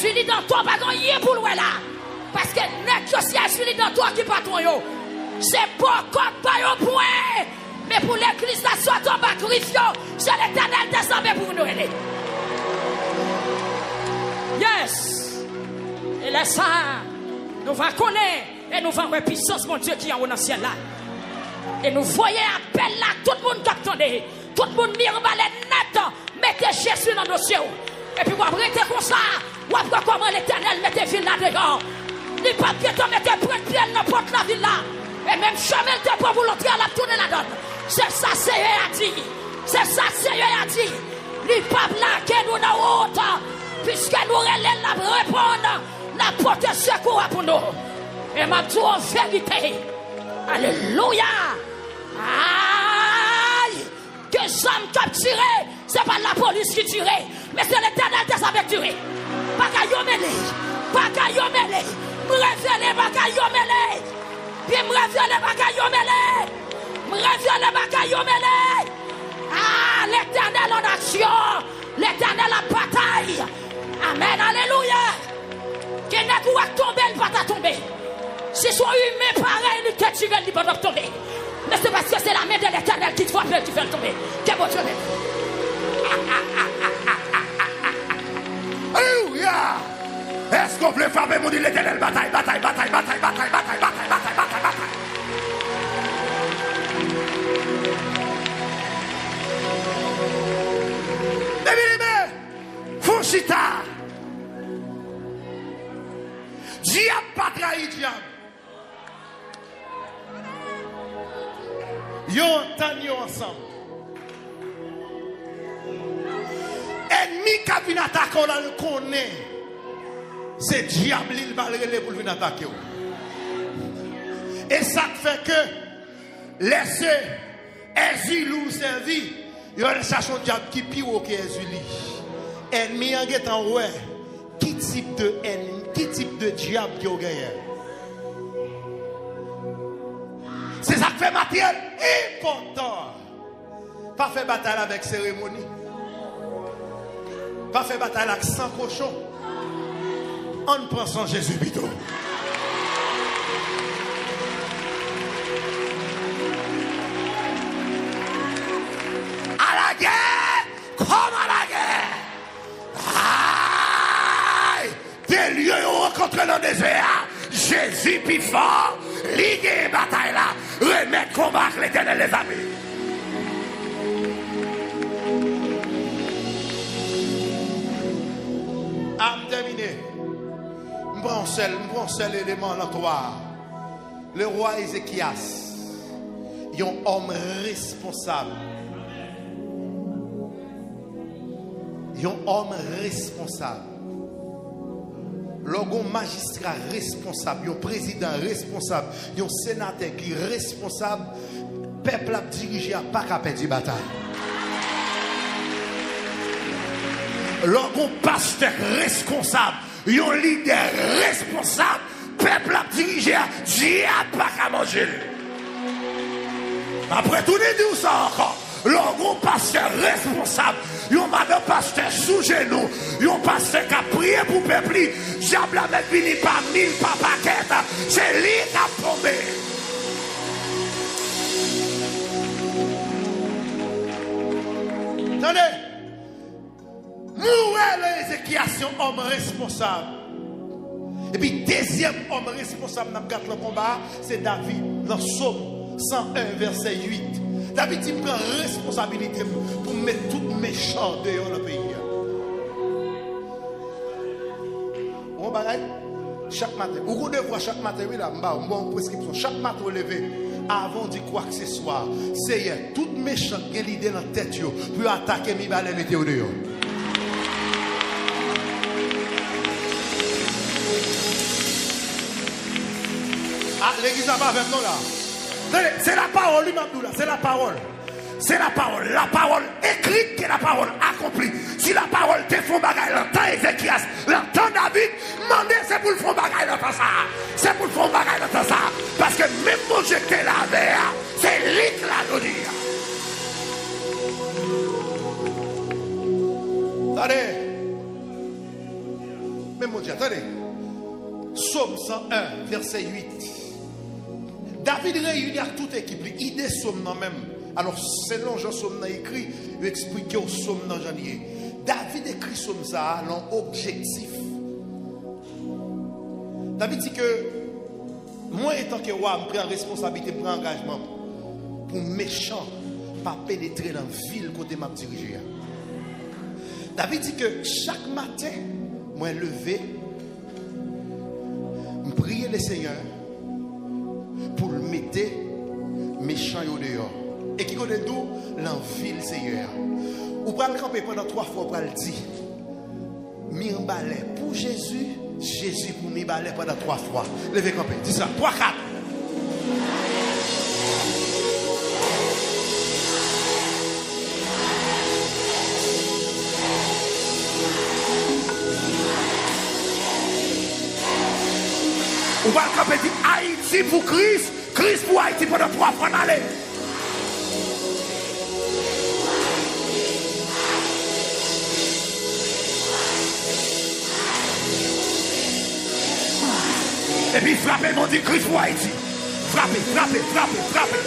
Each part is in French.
Jésus dans toi, pas rien pour lui là. Parce que n'est que si Jésus dans toi qui patron yo. C'est pas comme pas yo point. Mais pour l'église là, soit ton bas Christ, c'est l'éternel descendait pour nous aider. Yes. Et là, ça, nous va connaître et nous va voir puissance, mon Dieu, qui est en haut dans le ciel là. Et nous voyons appel là, tout le monde qui attendait. Tout le monde mire net, mettez Jésus dans nos cieux. Et puis vous arrêtez comme ça. Vous avez comment l'éternel mettez ville là dehors. Les papiers te mettez près de pied n'importe la ville là. Et même jamais te pas vous l'autre à la tourner la donne. C'est ça, Seigneur a dit. C'est ça, Seigneur a dit. Les papes là, que nous n'avons autant. Puisque nous relèvons la répondre, la porte secours pour nous. Et ma Dieu en vérité. Alléluia. Aïe. Que j'aime capturer. C'est pas la police qui tire. Mais c'est l'éternel qui s'avait tiré. Pas qu'à y mêler. Pas qu'à y mêler. Me révéler, pas qu'à y mêler. Puis me révéler, pas qu'à y mêler. Me révéler, pas qu'à y mêler. Ah, l'éternel en action. L'éternel en bataille. Amen, alléluia. Qui n'est pas tomber, il va pas tomber. Si soit humain pareil, il te tire, il va pas tomber. Mais c'est parce que c'est la main de l'éternel qui te frappe, qui fait tomber. Qu'est-ce que tu veux? Alléluia. Est-ce qu'on peut frapper mon Dieu l'éternel? Bataille, bataille, bataille, bataille, bataille, bataille, bataille, bataille, bataille, bataille. Bien-aimé, Fouchita. Diable pas trahi diable. Yo entendez ensemble. Ennemi qui vient attaquer, on le connaît. C'est diable il va le pour venir attaquer. Et ça fait que laisser Ezilou servir. Il y a un sachant diable qui pire que Ezili. Ennemi en guettant ouais. Qui type de ennemi, qui type de diable qui a gagné? C'est ça qui fait matériel important. Pas faire bataille avec cérémonie. Pas faire bataille avec sang cochon. On prend son Jésus plutôt. À la guerre, comme à la guerre. Aïe! Des lieux rencontrés dans le désert. Jésus plus fort. Ligue bataille là. Remettre combattre l'éternel les amis. Am terminé. Je prends seul élément dans toi. Le roi Ézéchias, il est un homme responsable. Il est un homme responsable. Un magistrat responsable, un président responsable, un sénateur qui est responsable. Le peuple a dirigé à pas qu'à perdre la bataille. Un pasteur responsable, un leader responsable, le peuple a dirigé à diable pas qu'à manger. Après tout, nous dit ça encore. Un pasteur responsable, un madame pasteur sous genoux, un pasteur qui a prié pour le peuple, diable a mis fini par 1000 par paquet, c'est lui qui a tombé. Attendez, Mourir Ézéchias, un homme responsable. Et puis, deuxième homme responsable dans le combat, c'est David, dans Psaume 101, verset 8. David il prend responsabilité pour mettre tout méchant dehors dans le pays. On bagaille chaque matin. Vous devez chaque matin, oui, là, une prescription. Chaque matin, vous levez avant de quoi que ce soit. C'est tout méchant qui a l'idée dans la tête pour attaquer mes balais météo dehors. Ah, l'église n'a pas avec nous là. C'est la parole, lui-même, là. C'est la parole. C'est la parole. La parole écrite qui est la parole accomplie. Si la parole te fait bagaille, l'entend Ézéchias, l'entend David, demandez, c'est pour le faire bagaille dans ça. C'est pour le faire bagaille dans ça. Parce que même mon jeté la verre, c'est lui qui l'a donné. Attendez. Mais mon Dieu, attendez. Psaume 101, verset 8. David réunit à toute équipe, l'idée Psaume même. Alors, selon Jean Psaume écrit, il explique au Psaume dans janvier. David écrit Psaume ça, l'objectif. David dit que moi, étant que roi, je prends responsabilité, je prends engagement pour méchant pas pénétrer dans la ville côté m'a dirigé. David dit que chaque matin, moi levé, je prie le Seigneur pour le mettre méchant au dehors. Et qui connaît d'où? L'envie, Seigneur. Ou pas le camper pendant 3 fois, pour le dire. Mirbalais pour Jésus, Jésus pour Mirbalais pendant 3 fois. Levez camper, dis ça, 3, 4. Ou pas le camper, dit Haïti pour Christ, Christ pour Haïti pendant 3 fois, allez. Et puis frappez, mon Dieu, Christ pour Haïti. Frappez, frappez, frappez, frappez.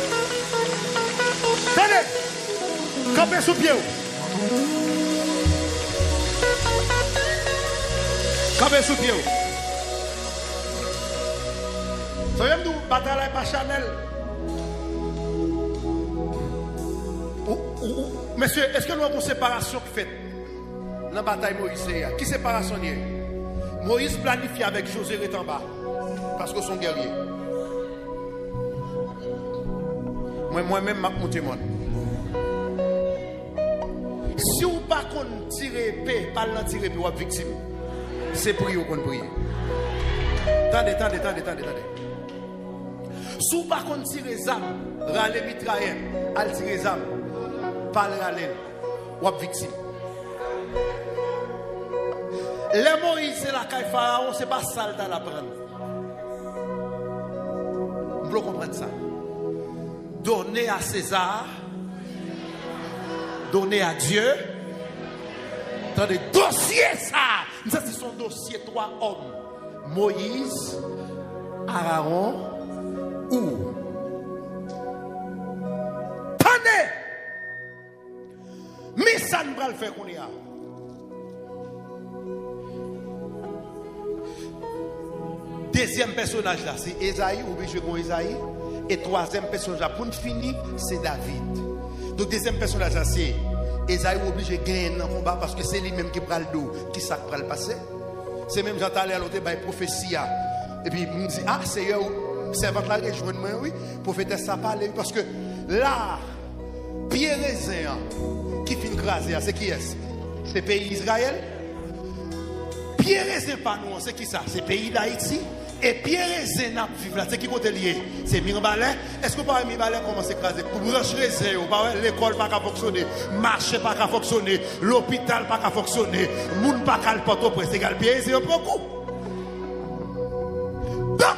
Tenez, campez sous pied. Campez sous pied. Vous savez, nous, bataille n'est pas Chanel. Monsieur, est-ce que nous avons une séparation qui fait dans la bataille Moïse? Qui séparation y est? Moïse planifie avec Josué est en bas. Parce que sont guerriers. Moi-même, je monte mon. Si vous ne pas tirer épée, pas le tirer épée, vous êtes victime. C'est prier qu'on prie. Attendez. Si vous ne pas tirer les âmes, râler mitraillette, al tirer les âmes, pas le râler, vous êtes victime. Les Moïse, c'est la caille Pharaon, ce n'est pas ça à la prendre. Vous comprenez ça? Donner à César, donner à Dieu. Attendez, dossier ça. Ça, c'est son dossier 3 hommes. Moïse, Aaron, ou. Attendez. Mais ça ne va le faire qu'on y a. Deuxième personnage là, c'est Esaïe, ou bien je vois Esaïe. Et troisième personnage là, pour finir, c'est David. Donc deuxième personnage là, c'est Esaïe obligé de gagner dans le combat parce que c'est lui-même qui prend le dos, qui ça prend le passé. C'est même j'entends aller à l'autre, bah, prophétie. Et puis il me dit, ah, Seigneur, servante là, rejoins-moi, oui. Prophétesse ça parle, parce que là, Pierre Raisin, qui finit craser, c'est qui est-ce? C'est pays Israël. Pierre Raisin pas nous, c'est qui ça? C'est pays d'Haïti. Et Pierre Raisin n'a vivre là, c'est qui côté lié? C'est Mirbalais. Est-ce que vous parlez Mirbalais comment s'écraser? Pour brancher Raisin, l'école pas qu'à fonctionner, marché pas qu'à fonctionner, l'hôpital pas qu'à fonctionner, moun pas qu'à le porter au presse égal Pierre Raisin au coup. Donc,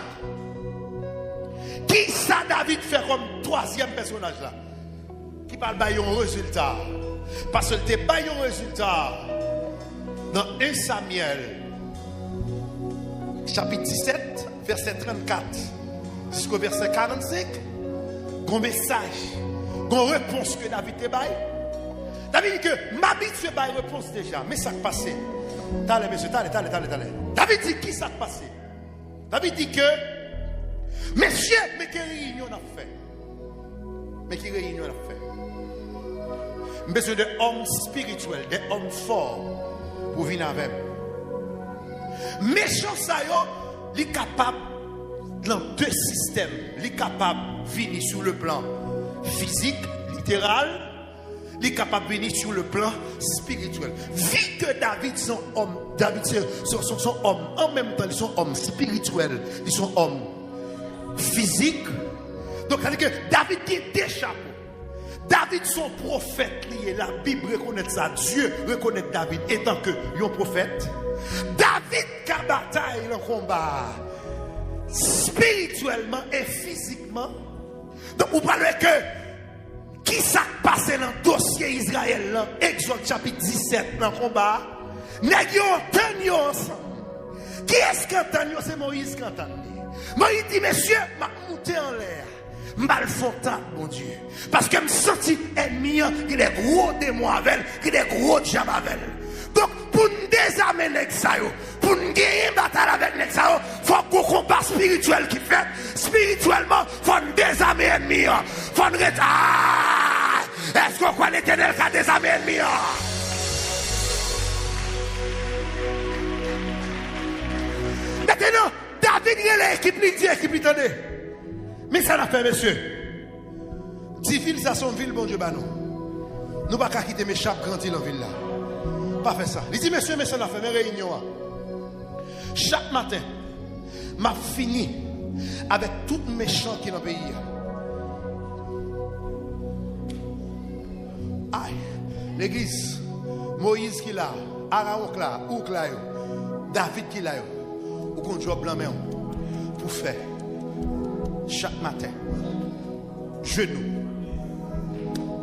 qui ça David fait comme troisième personnage là? Qui parle de résultat? Parce que le débat un résultat dans 1 Samuel chapitre 17 verset 34 jusqu'au verset 45, un message, une réponse que David te baille. David dit que m'habitue baille réponse déjà, mais ça qui passe. T'allez monsieur, t'allez. David dit qui ça qui passe? David dit que messieurs, mais quelle réunion on a fait? Mais quelle réunion on a fait? Besoin de hommes spirituels, des hommes forts pour venir avec. Méchant ça yo, il est capable dans 2 systèmes. Il est capable de venir sur le plan physique, littéral. Il est capable de venir sur le plan spirituel. Vu que David sont hommes, sont hommes en même temps, ils sont hommes spirituels, ils sont hommes physiques. Donc, c'est-à-dire que David qui est des chapeaux. David son prophète lié, la Bible reconnaît ça. Dieu reconnaît David étant que un prophète. David qui a bataille le combat spirituellement et physiquement. Donc vous parlez que qui s'est passé dans le dossier Israël, Exode chapitre 17 dans le combat. Nous avons tenu ensemble. Qui est-ce qui entend? C'est Moïse qui entend. Moïse dit, monsieur, m'a monté en l'air. Mal fontant, mon Dieu. Parce que je me senti ennemi, il est gros de moi avec, il est gros de jambes avec. Donc, pour nous désarmer l'exayo, pour nous gagner une bataille avec l'exayo, il faut qu'on combat spirituel qui fait. Spirituellement, il faut nous désarmer l'ennemi. Il faut nous dire, ah, est-ce qu'on croit l'Éternel qui a désarmé l'ennemi? Maintenant, David, il est l'équipe, il dit, équipe, il tenait. Mais ça l'a fait, monsieur. 10 villes, ça sont villes, bon Dieu, bah non. Nous ne pouvons pas quitter mes chapes grandir dans la ville là. Pas faire ça. Il dit, monsieur, mais ça l'a fait, mes réunions. Chaque matin, m'a fini avec tous les méchants qui sont dans le pays. Aïe, l'église, Moïse qui l'a, Aaron qui l'a, ou qui l'a, David qui l'a, ou qu'on joue blanc pour faire. Chaque matin, genoux.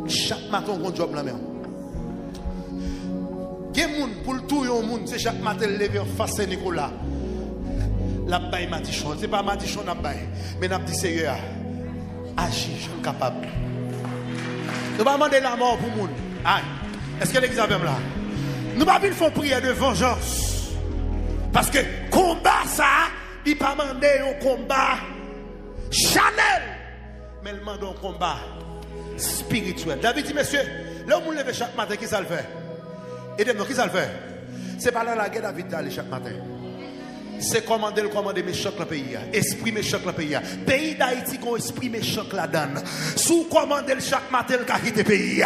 Chaque matin, on job la main. Pour le tout, c'est chaque matin lever en face Nicolas. La baille Matichon. Ce n'est pas Matichon la baille. Mais n'a dit Seigneur, agis, je suis capable. Nous ne pas demander la mort pour le monde. Est-ce que l'église a même là? Nous ne pas faire prière de vengeance. Parce que combat ça, il ne pas demander un combat Chanel, mais il demande un combat spirituel. David dit, monsieur, là où on lève chaque matin, qui ça le fait? Et de nous, qui ça le fait? C'est pas là la guerre David d'aller chaque matin. C'est commander méchant dans le pays. Esprit méchant dans le pays. Pays d'Haïti, qu'on esprit méchant là-dedans. Sous commander chaque matin, il a quitté le pays.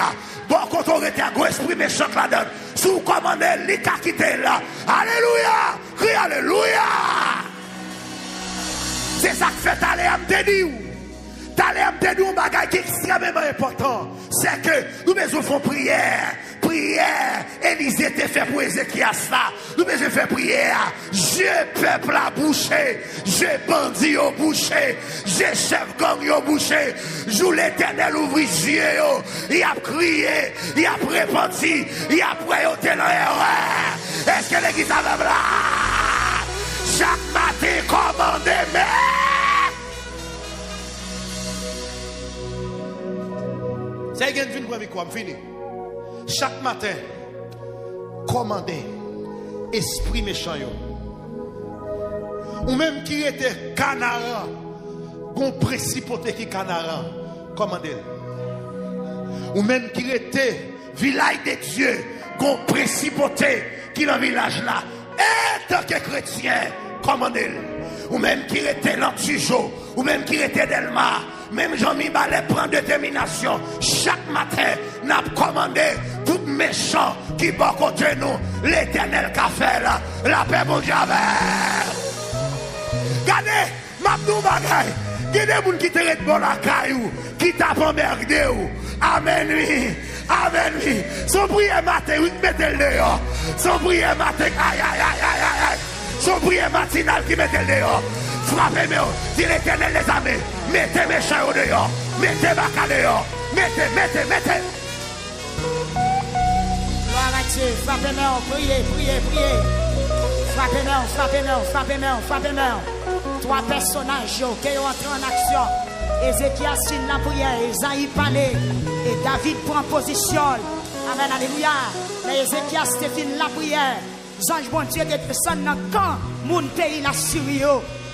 Bon, quand on était à esprit méchant là-dedans. Sous commander, il a quitté là. Alléluia! Crie Alléluia! C'est ça que fait aller à me dire. T'aller à me dire un bagage qui est extrêmement important. C'est que nous besoin faire prière. Prière. Élisée te fait pour Ézéchias là. Nous besoin faire prière. Je peuple à boucher. Je bandit au boucher. Je chef gang au boucher. Joue l'Éternel ouvrir les yeux. Il a crié. Il a répandu. Il a préoté dans l'erreur. Est-ce que l'église a même là? Chaque matin commandé, mais c'est une fin pour quoi fini. Chaque matin commandé esprit méchant yo. Ou même qui était canard, bon principauté qui canard, commandé. Ou même qui était village de Dieu, bon principauté qui dans le village là. Et tant que chrétien, commandez. Ou même qui était l'antijo, ou même qui était Delma, même Jean-Mi Ballet prend détermination. Chaque matin, n'a commandé tout méchant qui va côté nous. L'Éternel qu'a fait là, la paix mon Dieu. Regardez, Mabdou Bagay, il y a des gens qui te rendent bon la caillou, qui t'a emmerdé. Amen, oui. Amen, oui. Son prière matin, oui, mettez-le dehors. Son prière matin, aïe, aïe, aïe, aïe, aïe. Son prière matinale qui mettez-le dehors. Frappez-moi, dit l'Éternel les armées. Mettez mes chars dehors. Mettez ma caille dehors. Mettez. Gloire à Dieu. Frappez-moi, priez. Frappez-moi. Trois personnages qui ont entré en action. Ézéchias signe la prière, Esaïe parlait et David prend position. Amen, alléluia. Mais Ézéchias te fin la prière. Ange bon Dieu de personne dans le camp, mon pays la Syrie.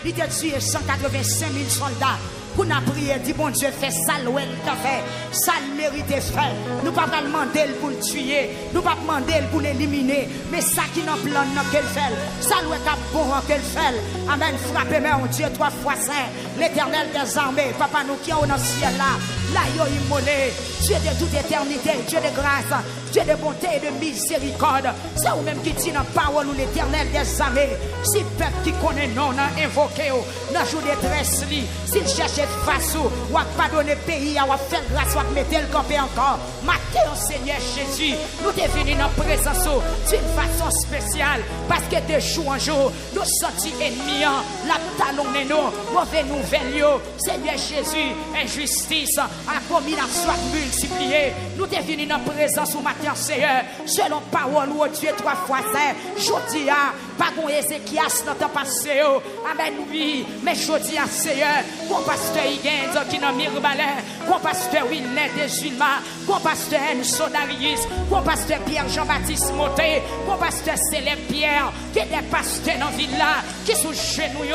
Il a tué 185 000 soldats. Pour nous prier, dit bon Dieu, fait ça, l'ouel t'a fait. Ça le mérite faire. Nous ne pouvons pas demander pour le tuer. Nous ne pouvons pas demander pour l'éliminer. Mais ça qui n'a plan, qu'elle fait. Ça l'ouel t'a bon, qu'elle fait. Amen. Frappez-moi, mon Dieu, 3 fois saint. L'Éternel des armées. Papa, nous qui sommes dans le ciel là. Là, il y a immolé. Dieu de toute éternité. Dieu de grâce. Dieu de bonté et de miséricorde. C'est vous-même qui dit dans la parole ou l'Éternel des armées. Si peuple qui connaît non, n'a invoqué, n'a joué de détresse, s'il cherche face ou a pardonné le pays, ou a fait grâce, ou a mettre le campé encore. Matin, Seigneur Jésus, nous te venus dans la présence d'une façon spéciale. Parce que de jour en jour, nous sentis ennemis, la talonnée nous, mauvaise nouvelle, Seigneur Jésus, injustice, abomination multipliée. Nous devenons en présence au matin, Seigneur. Selon parole ou Dieu 3 fois saint. Jodi a, pas qu'on Ézéchias dans temps passé. Amen, oui. Mais jodi a, Seigneur, mon pasteur Higgins qui n'a mis balai, mon pasteur Wilnet Desulma, mon pasteur Enso Darius, mon pasteur Pierre Jean-Baptiste Moté, mon pasteur Célèbre Pierre, qui est des pasteurs dans la ville là, qui sont genoux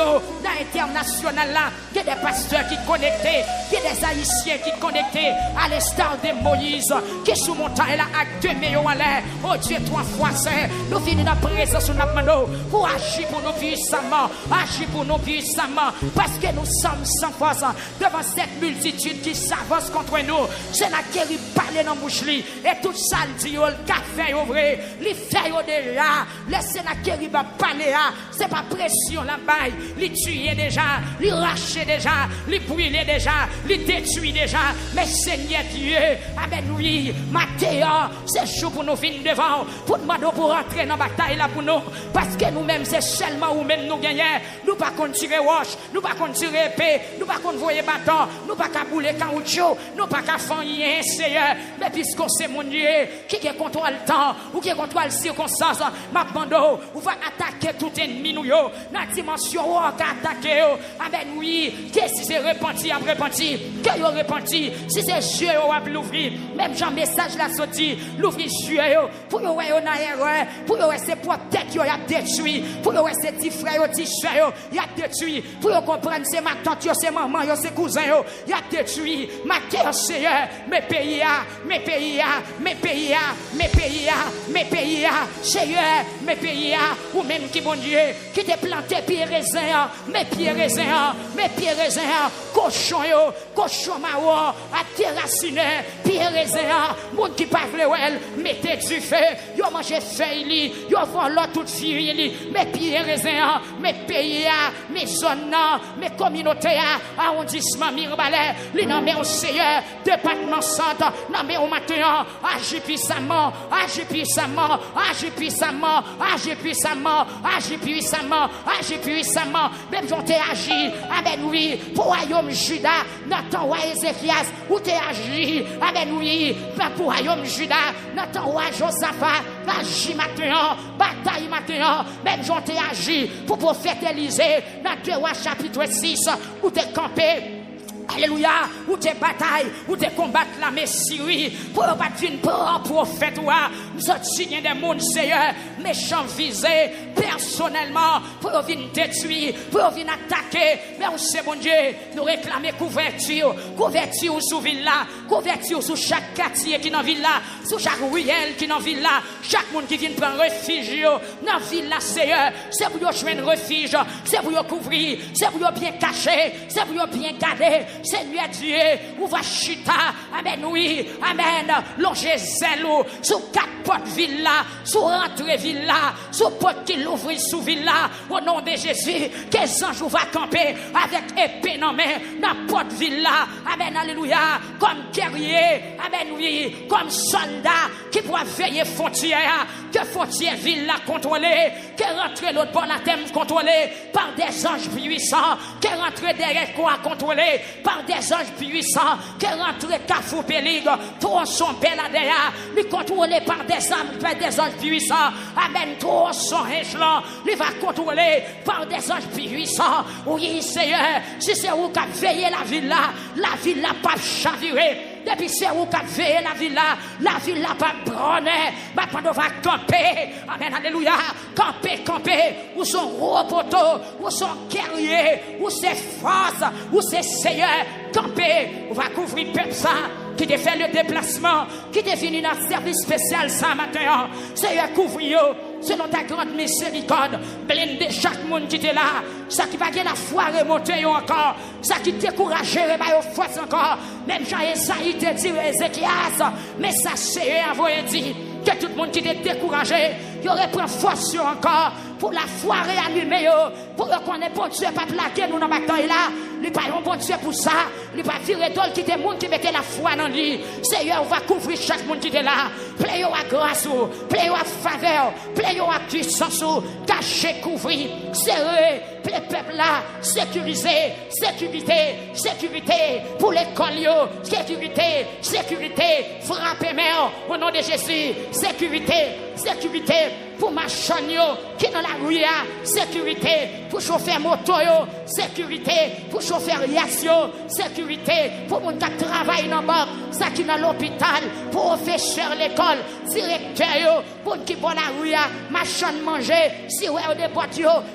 dans l'international là, qui est des pasteurs qui connectés, qui est des haïtiens qui connectés à l'instar de Moïse, qui sont montagne là avec 2 millions en l'air. Oh Dieu, 3 fois saint, nous venons dans la présence de notre pour agir pour nous puissamment, agir pour nous puissamment, parce que nous sommes sans force devant cette multitude qui s'avance contre nous. C'est la qui parle dans la bouche, et tout ça, le dit, le café est vrai, les fait déjà, laissez la qui va parler, c'est pas pression là-bas, les tuer déjà, les racher déjà, les brûler déjà, les détruire déjà, mais Seigneur Dieu, amen, oui, Mathéa, c'est chaud pour nous venir devant, pour nous pour rentrer dans la bataille là pour nous, parce que nous-mêmes, c'est seulement nous-mêmes nous gagnons, nous pas qu'on tire roche, nous pas qu'on tire épée, nous pas qu'on voyer bâton, nous pas qu'à bouler caoutchouc, nous pas qu'à faire rien, Seigneur, mais puisque c'est mon Dieu qui contrôle le temps, ou qui contrôle les circonstances, ma bando, ou va attaquer tout ennemi nous, dans la dimension où on va attaquer, amen, oui, que si c'est repenti, à repenti, que vous repenti, si c'est Dieu, on va l'ouvrir, même Jean message là sorti, l'ouvrir Dieu, pour vous voir en erreur, pour vous voir ses propres têtes qui ont détruit, pour vous voir ses petits frères, petits soeurs, il a détruit, pour vous comprendre, c'est ma tante, c'est maman, c'est cousin, il a détruit, ma terre, Seigneur, mes pays, mes pays, mes pays, mes pays, mes pays, Seigneur, mes pays, ou même qui bon Dieu, qui te planté pieds raisins, mes pieds raisins, mes pieds raisins, cochon, cochon maro, à terracine, pieds raisins, monde qui parle well, mettez du feu, yo mangé feuille, yo volé toute fille, mes pieds raisins, mes pays, mes zones, mes communautés, arrondissement Mirbalais, les nommés au Seigneur, département centre, nommés au matin, agis puissamment, agis puissamment, agis puissamment, agis puissamment, agis puissamment, agis puissamment, même j'en t'ai agi, amen oui, pour royaume Juda, dans ton roi Ézéchias, où t'es agi, amen oui, pour royaume Juda, dans ton roi Josaphat, agis maintenant, bataille maintenant, même j'en t'ai agi, pour prophète Élisée, dans 2 Rois chapitre 6, où t'es campé. Alléluia, où tes batailles, où tes combats la Messie, pour battre une prophète, nous sommes signés des mondes, Seigneur, méchants visés, personnellement, pour venir détruire, pour venir attaquer, mais on sait, mon Dieu, nous réclamer couverture sous ville-là, couverture sous chaque quartier qui est dans ville-là, sous chaque ruelle qui est dans ville-là, chaque monde qui vient prendre refuge dans ville-là, Seigneur, c'est pour vous jouer un refuge, c'est pour vous couvrir, c'est pour vous bien cacher, c'est pour vous bien garder. Seigneur Dieu, où va chita, amen, oui, amen, longer zèle, sous 4 portes ville-là, sous rentrée ville-là, sous porte qui l'ouvre sous ville-là, au nom de Jésus, que les anges va camper avec épée dans main, dans porte ville-là, amen, alléluia, comme guerrier, amen, oui, comme soldat, qui pourra veiller frontière, que frontière ville-là contrôlée, que rentre l'autre bon à thème contrôlé par des anges puissants, que rentre derrière quoi contrôlé par des anges puissants, que rentre Carrefour Pélig, tronçon Beladea, lui contrôlé par des anges puissants, amen, tronçon échelon, lui va contrôler par des anges puissants, oui Seigneur, si c'est vous qui avez veillé la ville là pas chaviré. Depuis c'est où qu'a veillé la ville là pas brûler, maintenant on va camper, amen, alléluia, camper, où sont gros poteaux, où sont guerriers, où c'est force, où c'est Seigneur, camper, on va couvrir peuple ça, qui te fait le déplacement, qui te fini dans service spécial ça matin, Seigneur couvrir selon ta grande miséricorde, blinde chaque monde qui était là, ça qui va gagner la foi remonter encore, ça qui décourage rebaille aux forces encore, même Jean-Esaïe te dit Ézéchias, mais ça c'est envoyé dit que tout le monde qui était découragé, il aurait pris force encore pour la foi réanimée, pour reconnaître bon Dieu, pas plaquer nous dans le matin et là. Il pas un bon Dieu pour ça. Il pas virer d'ol qui était monde qui mettait la foi dans lui. Seigneur, on va couvrir chaque monde qui était là. Plaît à grâce, plaît à faveur, plaît à puissance, cacher, couvrir, serrer, les peuples là, sécuriser, sécurité, sécurité pour l'école, sécurité, sécurité, frapper mère au nom de Jésus, sécurité, sécurité pour ma chanyo qui est dans la rue, sécurité pour chauffeur moto, sécurité pour chauffeur yassio, sécurité pour mon qui travaille dans la banque, ça qui est dans l'hôpital, pour professeur l'école, directeur, pour qui bon la rue, machin manger, si ouais au dépôt,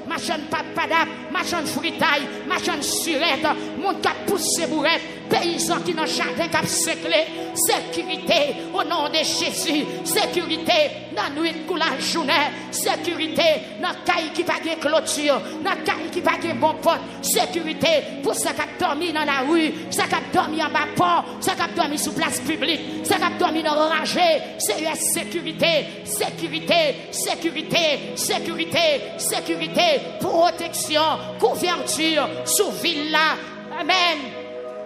machin papadap, machin fritaille, machin surette, mon qui pousse bourrette, paysans qui dans le jardin qui séclé, sécurité au nom de Jésus, sécurité dans la nuit pour la journée, sécurité dans la caille qui pas de clôture, dans la caille qui pas de bon pote, sécurité pour ceux qui dormi dans la rue, ceux qui dormi en bas port, ceux qui dormi sur place publique, ceux qui dormi dans le rangé, c'est sécurité, sécurité, sécurité, sécurité, sécurité, protection, couverture sous villa, amen,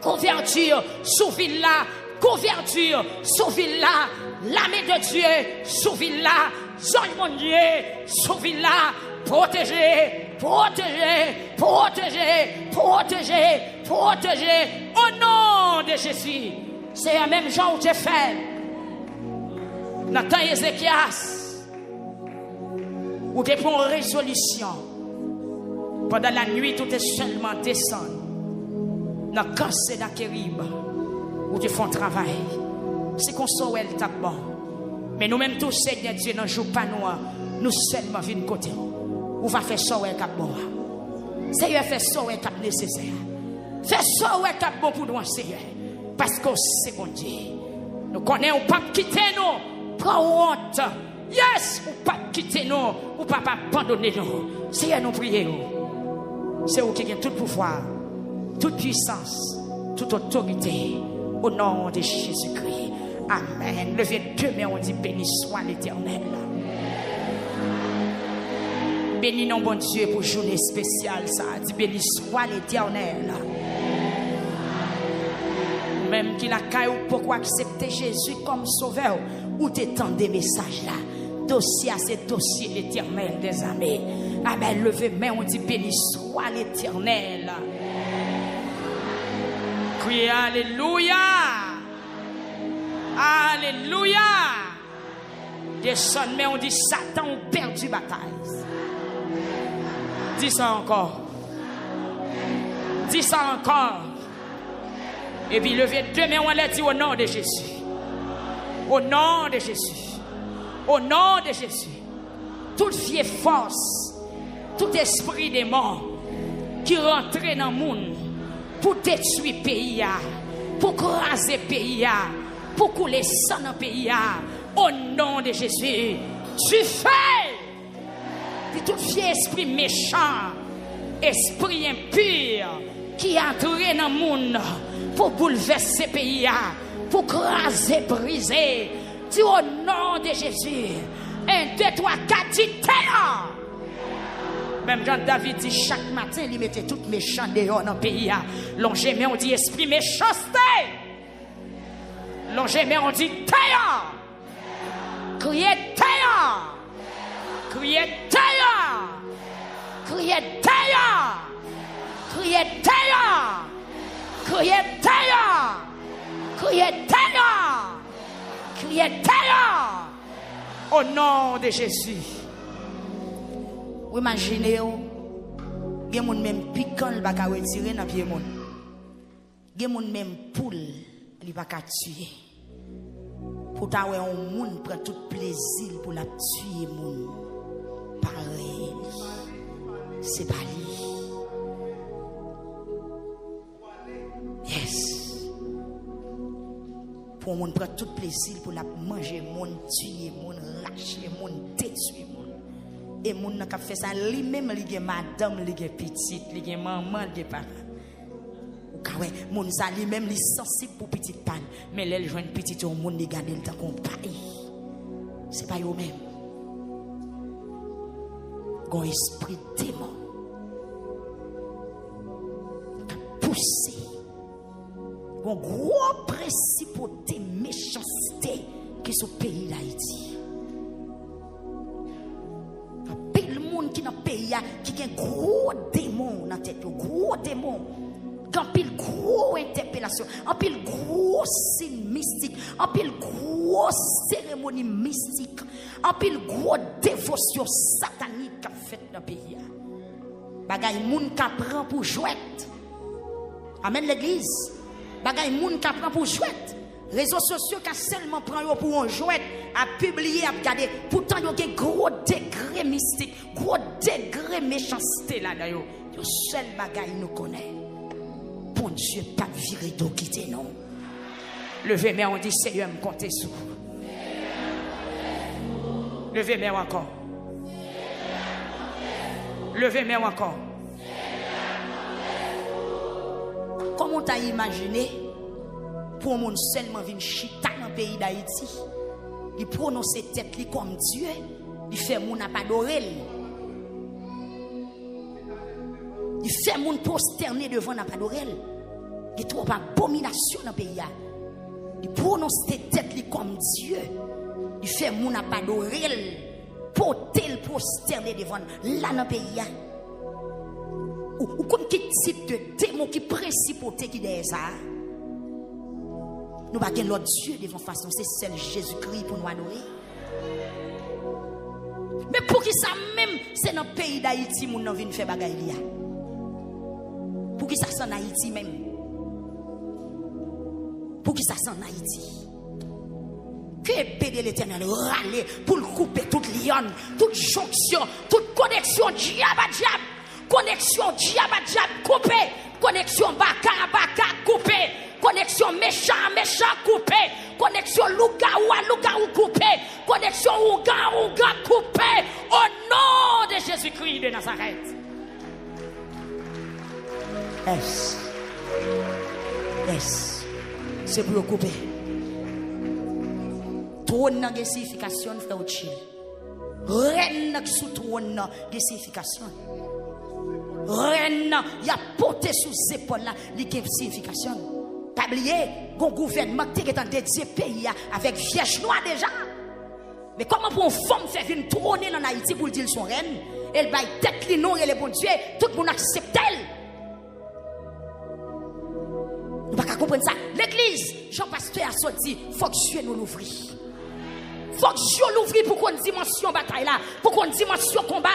couverture sous villa, couverture sous villa, l'armée de Dieu sous villa, zone mon Dieu sous villa, protéger, protéger, protéger, protéger, protéger, au nom de Jésus. C'est la même chose que j'ai fait. Dans le temps Ézéchias, où tu prends une résolution, pendant la nuit, tout est seulement descendu. Dans le cancer dans Kérib, où tu fais un travail. C'est qu'on soit elle tape bon. Mais nous-mêmes tous, Seigneur Dieu, dans le jour pas nous seulement venons côté. On va faire ça elle cap bon. Seigneur, fais ça elle cap nécessaire. Fais ça elle cap bon pour nous, Seigneur. Parce que c'est bon Dieu. Nous connaissons pas quitter nous. Prends honte. Yes, ou pas quitter nous, ou pas abandonner nous. Seigneur, nous prions. C'est vous qui avez tout pouvoir, toute puissance, toute autorité. Au nom de Jésus-Christ. Amen. Levez deux mains, on dit béni soit l'Éternel. Béni non bon Dieu pour journée spéciale ça. Dit béni soit l'Éternel. Même qu'il a caillou pourquoi accepter Jésus comme sauveur ou t'étendre des messages là. Dossier à ce dossier l'Éternel des armées. Amen. Levez main, on dit béni soit l'Éternel. Criez alléluia. Alléluia. Descend, mais on dit Satan a perdu bataille. Dis ça encore. Dis ça encore. Et puis levez deux mains, on l'a dit au nom de Jésus. Au nom de Jésus. Au nom de Jésus. Toute vieille force, tout esprit des morts qui rentre dans le monde pour détruire le pays, pour craser le pays, pour couler sang dans le pays, au nom de Jésus, tu fais. Puis tout vieux esprit méchant, esprit impur, qui entre dans le monde pour bouleverser le pays, pour craser, briser, dis au nom de Jésus, 1, 2, 3, 4, dis terre. Même Jean David dit chaque matin, il mettait tout méchant dehors dans le pays. Longé, mais on dit esprit méchanceté. Longé, mais on dit terre. Criez terre. Criez terre. Criez terre. Criez terre. Criez terre. Criez terre. Criez terre. Au nom de Jésus. Vous imaginez, il y a même piquant qui va retirer dans le pied. Il y a même poule qui va tuer. Pour t'avoir un monde prend tout plaisir pour la tuer. Pareil. C'est pas lui. Yes. Pour un monde prend tout plaisir pour la manger, tuer, lâcher, détruire. Et moun n'a fait ça lui-même, il y a madame, il y a petite, il y a maman, il y a papa. Ou quand moun ça lui-même, il est sensible pour petite panne. Mais les jeunes petites, au monde, il gagne le temps qu'on paye. C'est pas eux-mêmes. un esprit démon qui a poussé un gros principauté méchanceté qui est sur le pays d'Haïti. Le monde qui est dans le pays qui a un gros démon dans la tête, un gros démon. En pile gros interpellation, en pile gros signe mystique, en pile gros cérémonie mystique, en pile gros dévotion satanique qu'a fait dans le pays. Bagay moun ka prend pour jouet. Amen l'église. Bagay moun ka prend pour jouet. Réseaux sociaux qui seulement prend pour un jouet, à publier, à regarder. Pourtant il y a un gros degré mystique, gros degré méchanceté là-dedans. Le seul bagay nous connaît. Bon Dieu, pas virer d'eau quitter non. Levez main, on dit Seigneur, me comptez sous. Levez main encore. Levez main encore. Comment t'as imaginé pour mon seulement vin chita dans le pays d'Haïti, il prononce tête li comme Dieu, il fait mon n'a pas adorer. Il fait mon prosterner devant n'a pas adorer. Il trouve abomination dans le pays. Il prononce tête li comme Dieu. Il fait mon n'a pas adorer. Porter le prosterner devant là dans le pays. Ou comme quel type de démon qui principauté qui derrière ça. Nous ne l'autre Dieu devant façon, c'est seul Jésus-Christ pour nous adorer. Mais pour qui ça même, c'est dans le pays d'Haïti que nous venons faire bagaille. Pour qui ça c'est en Haïti même? Pour qui ça c'est en Haïti? Que épée de l'Éternel râler pour le couper toute lionne, toute jonction, toute connexion diable à diable, connexion diable à diable coupée, connexion baka à baka coupée. Connexion méchant coupé. Connexion louga coupé. Connexion ouga coupé. Au nom de Jésus-Christ de Nazareth. Yes. C'est pour couper. Trône n'a pas signification, frère Ochil. Reine sous trône n'a pas signification. Reine, il y a porté sous ses épaules là, il y a signification. Pas oublier, le gouvernement qui est en dédié pays avec vierge noire déjà. Mais comment pour une femme faire une trôner en Haïti pour dire son reine? Elle va tête li non et le bon Dieu, tout le monde accepte elle. Nous ne pouvons pas comprendre ça. L'église, Jean-Pasteur a sorti, il faut que Dieu nous l'ouvre. Il faut que Dieu l'ouvre pour qu'on dimension bataille là, pour qu'on dimension combat.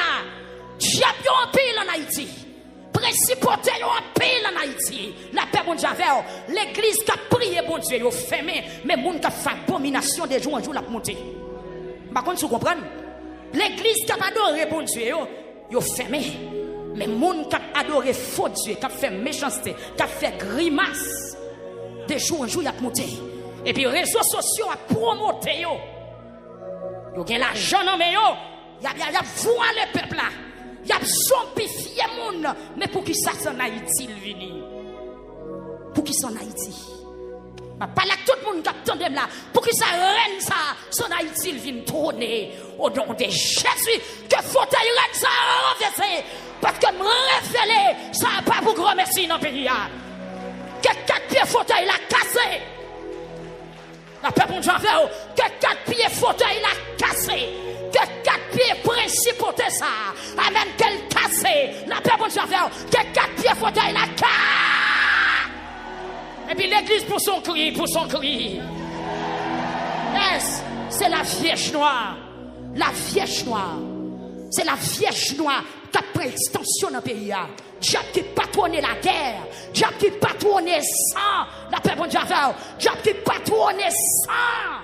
Diable en pile en Haïti. Principauté en pile en Haïti. La paix bon Dieu. L'église qui a prié bon Dieu, il a fermé, mais les gens qui ont fait abomination de jour en jour la monté. Par contre, vous comprenez? L'église qui a adoré bon Dieu, il a fermé. Mais les gens qui ont adoré faux Dieu, qui ont fait méchanceté, qui ont fait grimace, de jour en jour il a monté. Et puis les réseaux sociaux ont promoté. Ils ont l'argent dans les mains. Il y a voilé le peuple là. Il y a zombifié le monde. Mais pour qui ça en Haïti le vini? Pour qui ça en Haïti? Je parle à tout le monde qui attend là. Pour qui ça reine ça? Son Haïti le vini trôner. Au nom de Jésus. Que fauteuil reine ça renverser. Parce que me révéler, ça n'a pas pour grand merci dans le pays. Que 4 pieds fauteuil l'a cassé. La paix bon Dieu que 4 pieds fauteuil l'a cassé. Que 4 pieds principauté ça. Amen, qu'elle cassé. La paix bon Dieu que 4 pieds fauteuil l'a cassé. Et puis l'église pour son cri, Yes, c'est la Vierge noire. La Vierge noire. C'est la Vierge noire qui a pris extension dans le pays. Diable qui patronne la guerre. Diable qui patronne le sang. La paix bon Dieu. Diable qui patronne le sang.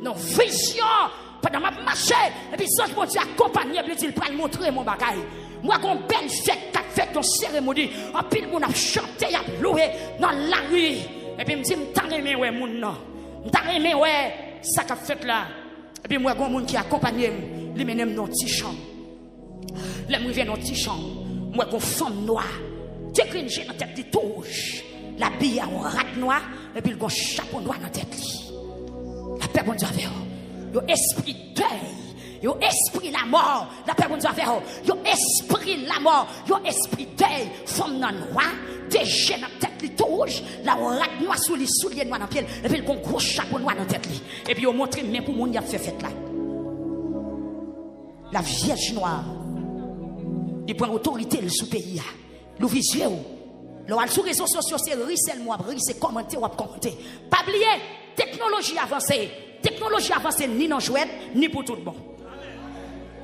Non, vision. Pendant ma marché. Et puis, ça, bon Dieu accompagné. Il dit, il montrer mon bagaille. Moi, j'ai une belle fête, 4 fêtes, une cérémonie. En pile, mon a chanté, il a loué dans la rue. Et puis, il me dit, m't'a aimé, ouais, mon nom. M't'a aimé, ouais, ça qu'a fait là. Et puis, moi, j'ai un monde qui accompagne, il mène dans une petite chambre. Là, je viens dans une petite chambre. Moi, j'ai une femme noire. Tu écris une dans la tête de touche. La bille a un rat noir. Et puis, il a un chapeau noir dans la tête. La paix, bon Dieu, le esprit deuil, Yo esprit la mort, la paix bon Dieu avec yo esprit la mort, yo esprit deuil, femme nan noir, des jeunes à tête li tout rouge, la rat noir sous les souliers noirs dans pied, et puis le gros chapeau noir dans tête li. Et puis yo montre mais pour monde y a fait fête là. La Vierge noire, il prend autorité sous pays. Le visuel, le sur les réseaux sociaux, c'est risel moi, c'est commenter ou commenter. Pas oublier, technologie avancée, ni non jouette, ni pour tout le monde.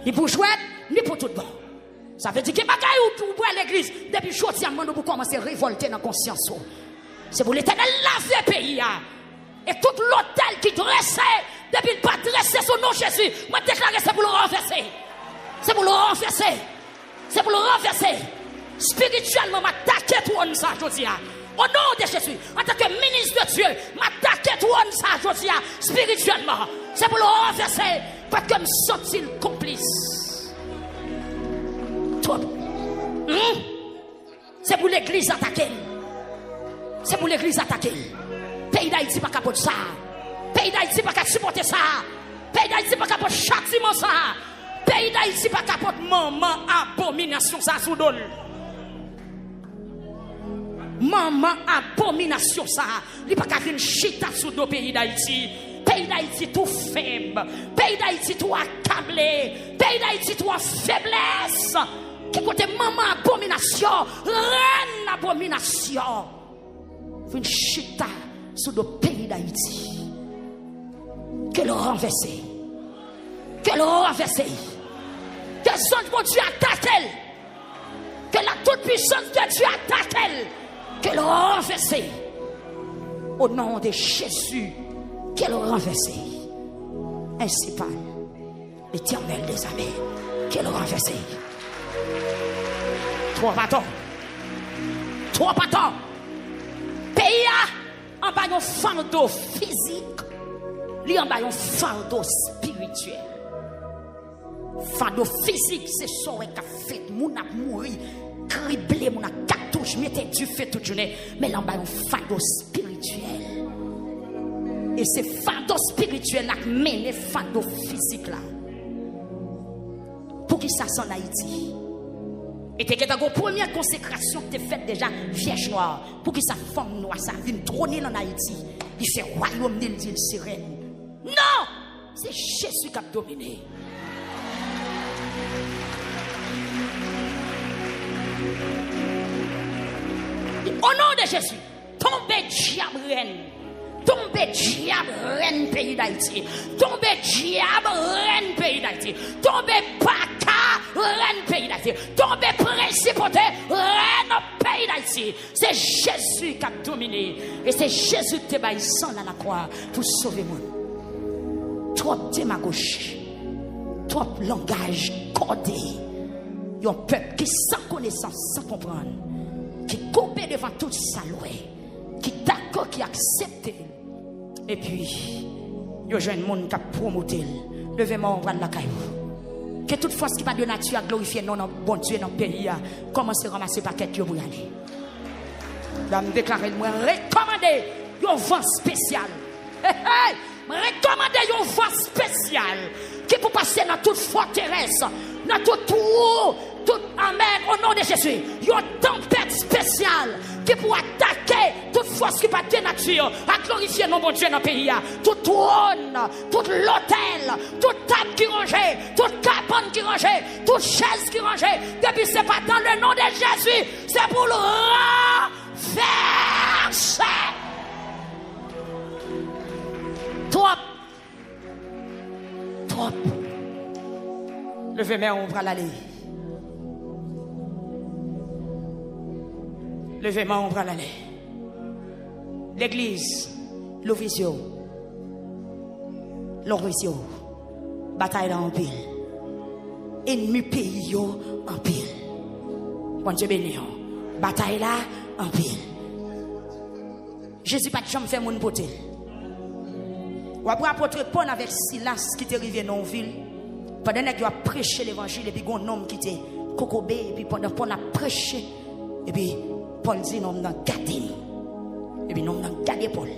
Ni pour jouette, ni pour tout le monde. Ça veut dire que bagaille ou pour l'église, depuis aujourd'hui, on pour commencer à révolter dans la conscience. C'est pour l'éternel laver le pays. Et tout l'hôtel qui dressait, depuis le pas dressé son nom Jésus, moi déclaré c'est pour le renverser. C'est pour le renverser. C'est pour le renverser. Spirituellement, m'attaquer tout on ça aujourd'hui. Au nom de Jésus, en tant que ministre de Dieu, m'attaquer tout on ça aujourd'hui. Spirituellement, c'est pour le renverser. Parce que me sont-ils complices. Tout. C'est pour l'église attaquer. C'est pour l'église attaquer. Pays d'Haïti pas capable ça. Pays d'Haïti pas capable supporter ça. Pays d'Haïti pas capable châtiment ça. Pays d'Haïti pas capable maman abomination ça sous dol. Maman abomination ça. Li pas capable chita sous do pays d'Haïti. Pays d'Haïti tout faible. Pays d'Haïti tout accablé. Pays d'Haïti tout en faiblesse. Qui côté maman abomination, reine abomination. Une chita sous le pays d'Haïti. Que le renverser. Que le renverser. Que son bon Dieu attaque elle. Que la toute puissance de Dieu attaque elle. Que le renverser. Au nom de Jésus. Que le renverser. Ainsi parle l'Éternel des armées. Que le renverser. Trois bâtons. Trois bâtons. Pays en bas un fardeau physique, lui en bas un fardeau spirituel. Fardeau physique, c'est ça qui a fait, moun a mouru, criblé, moun a cartouche, mettez du feu toute journée. Mais là en bas un fardeau spirituel. Et c'est fardeau spirituel qui mène fardeau physique là. Pour qui ça s'en Haïti? Et tu as une première consécration que tu as faite déjà, Vierge Noire, pour que sa femme noire, ça vienne trôner en Haïti. Il fait royaume de l'île sirène. Non! C'est Jésus qui a dominé. Et au nom de Jésus, tombez diable reine. Tombez diable reine pays d'Haïti. Tombez diable reine pays d'Haïti. Tombez Baka reine pays d'Haïti. Tombez principauté reine pays d'Haïti. C'est Jésus qui a dominé. Et c'est Jésus qui te sang à la croix pour sauver moi. Trop démagogie. Trop langage codé. Il y a un peuple qui sans connaissance, sans comprendre. Qui coupe devant tout ça qui d'accord, qui accepte. Et puis, il y a un monde qui a promoté. Levez-moi, on va la caillou. Que toute force qui va de nature à glorifier non, bon Dieu dans le pays, commencez à ramasser paquet pour y aller. Je me déclare, je recommande un vent spécial. Je recommande un vent spécial qui peut passer dans toute forteresse, dans tout trou, tout amen, au nom de Jésus. Il y a une tempête spéciale qui peut attaquer toute force qui va de nature à glorifier nos bon Dieu dans le pays. Tout trône, tout l'hôtel, toute table qui rangeait, toute cabane qui rangeait, toute chaise qui rangeait. Depuis c'est pas dans le nom de Jésus, c'est pour le renverser. Trop. Levez-moi, on va l'aller. Levez-moi, on va l'aller. L'église, l'ovisio, l'ovisio, bataille en pile. Ennemi pays en pile. Bon Dieu béni. Bataille là en pile. Jésus pas de jamais fait mon potel. Ou après apôtre Paul avec Silas qui est arrivé dans une ville. Pendant qu'il a prêché l'évangile, et puis il y a un homme qui était cocobé, et puis pendant Paul a prêché, et puis Paul dit non, non, gardez. Et puis non, non, gardez Paul,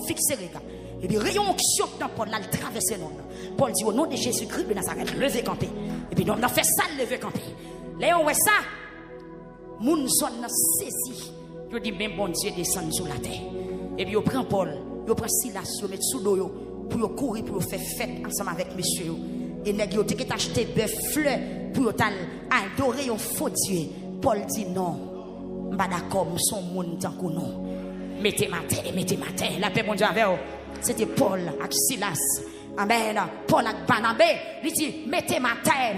fixez les gars. Et puis, rayon onction dans Paul, là, il traverse l'homme. Paul dit au nom de Jésus-Christ de Nazareth, levez camper. Et puis, l'homme a fait ça, lever camper. Là, on voit ça. Moun zone saisi. Je dis, même bon Dieu descend sur la terre. Et puis, on prend Paul, on prend Silas, on met sous l'eau, pour courir, pour faire fête ensemble avec monsieur. Et nèg yo te acheté bœuf fleur pour adorer un faux Dieu. Paul dit non. M'pa d'accord, nous sommes moun tant que non. Mettez ma terre. La paix mon Dieu avec vous. C'était Paul avec Silas. Amen. Paul avec Barnabé, il dit mettez ma terre.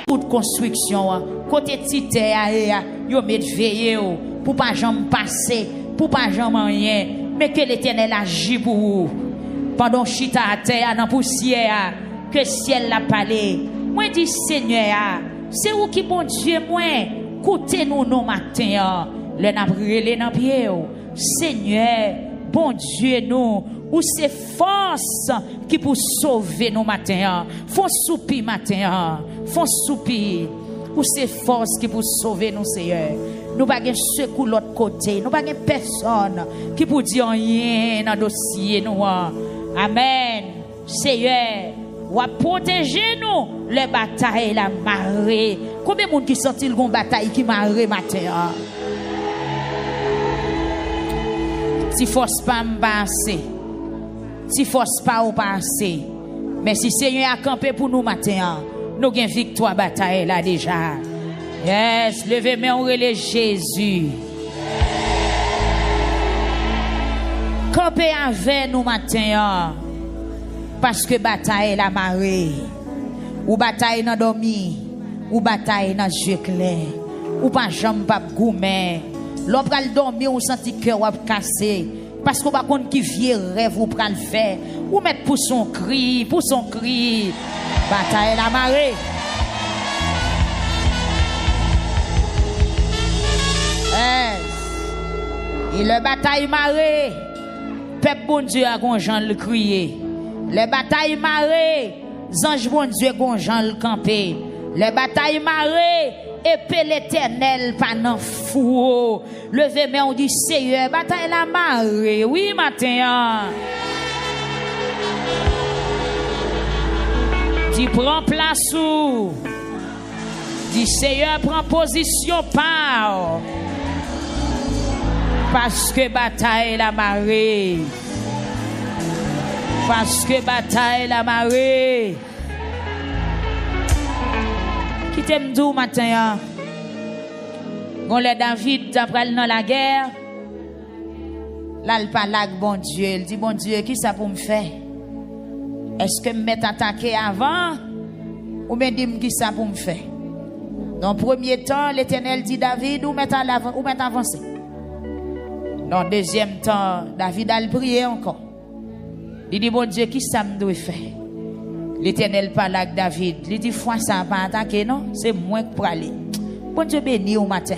Toute construction côté petite terre yo met veiller pour pas jamais passer, pour pas jamais rien, mais que l'Éternel agit pour vous. Pendant chita à terre dans poussière que ciel l'a parlé. Moi dis Seigneur, c'est où qui bon Dieu moi écoutez nous nos matin le n'a brûlé dans pied. Seigneur, bon Dieu nous ou c'est force qui pour sauver nos matins. Font soupir matin, font soupir. Ou c'est force qui pour sauver nous Seigneur. Nous pas gain secours l'autre côté, nous pas gain personne qui pour dire rien dans dossier nous. Amen. Seigneur, ou protéger nous les batailles la marée. Combien de monde qui sorti le bataille qui marée matin? Si force pas m'passer. Si force pas ou passer. Mais si Seigneur a campé pour nous matin, nous avons victoire bataille là déjà. Yes, levez main on relève Jésus. Campez avec nous matin. Parce que bataille la marée. Ou bataille dans dormi. Ou bataille dans yeux clair. Ou pas jambe pas goumé. L'on pral dormir ou senti cœur ou cassé. Parce qu'on va connaître qui vieux rêve ou pral faire. Ou mettre pour son cri. Bataille la marée. Et le bataille marée. Peuple bon Dieu a gonjan le crier. Les batailles marées, ange bon Dieu gonjan le camper. Les batailles marées, épée l'Éternel pas nan fou. Levez main on dit Seigneur, bataille la marée. Oui matin. Dis prends place ou. Dis Seigneur prends position par. Parce que bataille la marée. Parce que bataille la marée. Qui t'aime d'où matin? Quand le David après dans la guerre, là il parle avec bon Dieu. Il dit bon Dieu, qui ça pour me faire? Est-ce que me mettre attaquer avant? Ou me dit qui ça pour me faire? Dans le premier temps, l'Éternel dit David, ou mettre avancer. Dans le deuxième temps, David a prié encore. Il dit, bon Dieu, qui ça me doit faire? L'Éternel parle avec David. Il dit, fois ça pas attaquer, non? C'est moi qui pour aller. Bon Dieu béni au matin.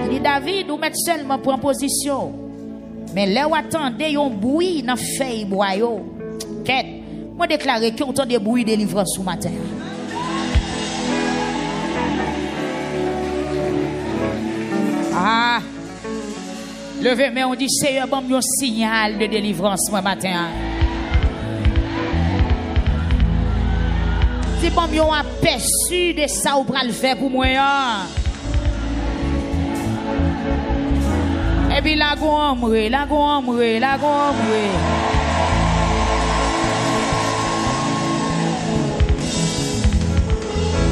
Il dit, David, vous mettez seulement pour position. Mais là, vous attendez un bruit dans le feuille boyau. Quête. Moi, déclaré que vous entendez bruit de délivrance au matin. Ah! Levez mais on dit Seigneur bon un signal de délivrance moi matin. Si bon un aperçu de ça ou pral faire pour moi. Et puis la gomre.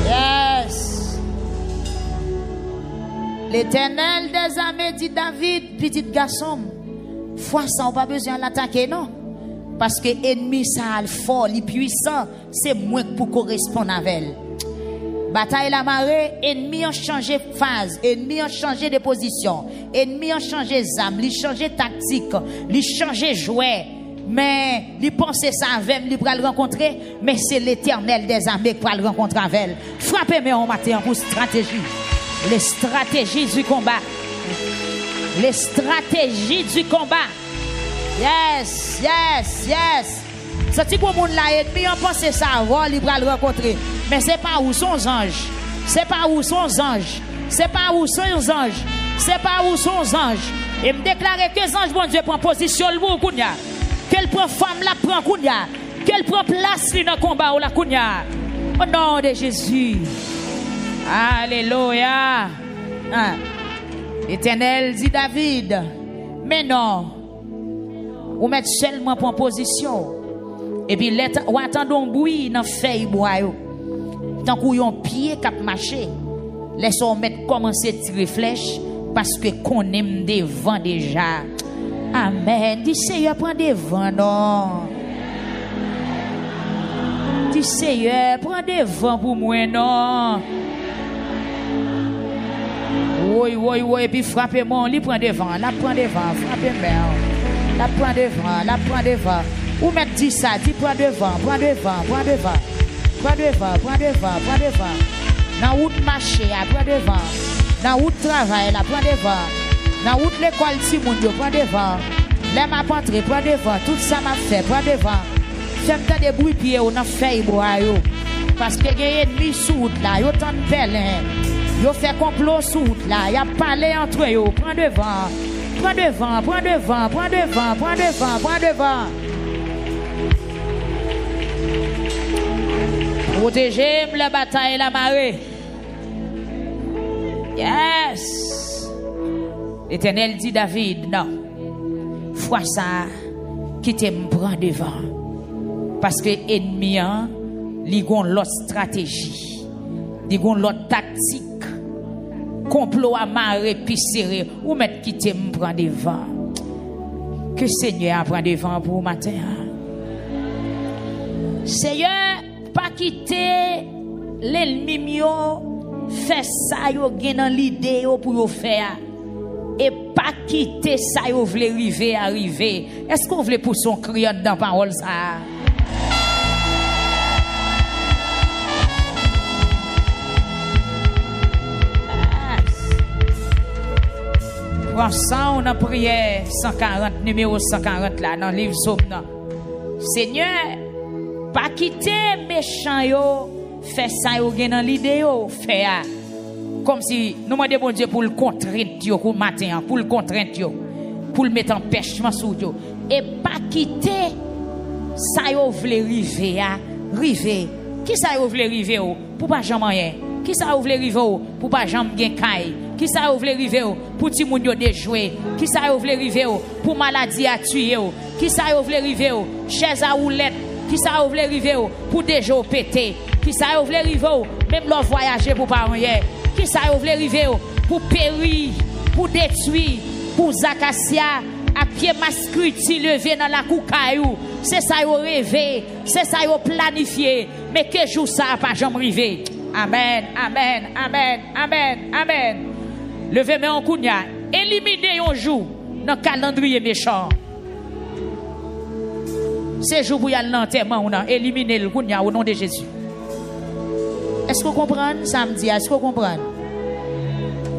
Yes. L'Éternel des armées dit David, petit garçon, fois ça, on pas besoin de l'attaquer, non? Parce que l'ennemi, ça, fort, il puissant, c'est moins pour correspondre avec elle. Bataille la marée, ennemi a changé de phase, ennemi a changé de position, ennemi a changé d'âme, il a changé de tactique, il a changé de jouet. Mais il pensait ça avec lui pour le rencontrer, mais c'est l'Éternel des armées qui va le rencontrer avec elle. Frappez-moi en matin pour stratégie. Les stratégies du combat. Les stratégies du combat. Yes. Ce petit bon monde là, ennemi, on pense ça avant, il va le rencontrer. Mais c'est pas où sont les anges. C'est pas où sont les anges. C'est pas où sont les anges. C'est pas où sont les anges. Et me déclarer que les anges, bon Dieu, prend position le bout. Qu'elle prend femme la prend kounya. Qu'elle prend place dans le combat ou la kounya. Au nom de Jésus. Alléluia. Éternel dit David. Mais non. Ou mettre seulement en position. Et puis ou attendons bruit dans feuille bois. Tant qu'on pied cap marcher. Laissons mettre commencer à tirer flèche parce que qu'on aime devant déjà. Amen. Dis Seigneur prends devant non. Dis Seigneur prends devant pour moi non. Oui, puis frappez-moi, il prend devant, la prend devant, frappez-moi. La prend devant, la prend devant. Ou mettre dit ça, dis prends devant, prends devant, prends devant. Prends devant, prends devant, prends devant. Dans route marché, prends devant. Dans route travail, prends devant. Dans route l'école Timounio, prends devant. Là m'a rentré, prends devant. Tout ça m'a fait, prends devant. Fais-moi des bruits pieds, on a fait bois. Parce que il y a ennemi sous route là, yo tant de pelin. Yo fait complot sous route là, y a parlé entre eux, prends devant. Prends devant, prends devant, prends devant, prends devant, prends devant. Protégez la bataille et la marée. Yes. L'Éternel dit David, non. Fois ça, qui te prend devant. Parce que l'ennemi, il a l'autre stratégie. Il a l'autre tactique. Complot à marée puis serré. Ou mettre qui te prend devant. Que Seigneur prend devant pour matin. Seigneur, pas quitter l'ennemi fait ça yo gen dans l'idée pour yo faire et pas quitter ça yo vle arriver. Est-ce qu'on veut pousser son cri dans parole ça? Prends ça on a prière 140 numéro 140 là dans le livre Somme. Seigneur, pas quitter méchant yo fait ça yo gen dans l'idée yo faire comme si nous demandons bon Dieu pour le contraindre yo pour matin pour le contraindre yo pour le mettre en pêchement sur yo et pas quitter ça yo vle river qui ça yo vle river pour pas jamais rien qui ça yo vle river pour pas jamais gen caille qui ça yo vle river pour ti moun yo déjouer qui ça yo vle river pour maladie à tuer qui ça yo vle river chaise à roulette qui ça voulait arriver pour déjà péter qui ça voulait arriver même leur voyager pour pas rien qui ça voulait arriver pour périr pour détruire pour Zacasia à pied mascruti levé dans la coucaillou c'est ça yo rêvé c'est ça yo planifié mais que jour ça pas jamais arrivé. Amen, amen, amen, amen, amen. Levez-moi en kounya, éliminez un jour dans le calendrier méchant. C'est jour pour y aller l'enterrement, on a éliminé le kounya au nom de Jésus. Est-ce qu'on comprend samedi? Est-ce qu'on comprend?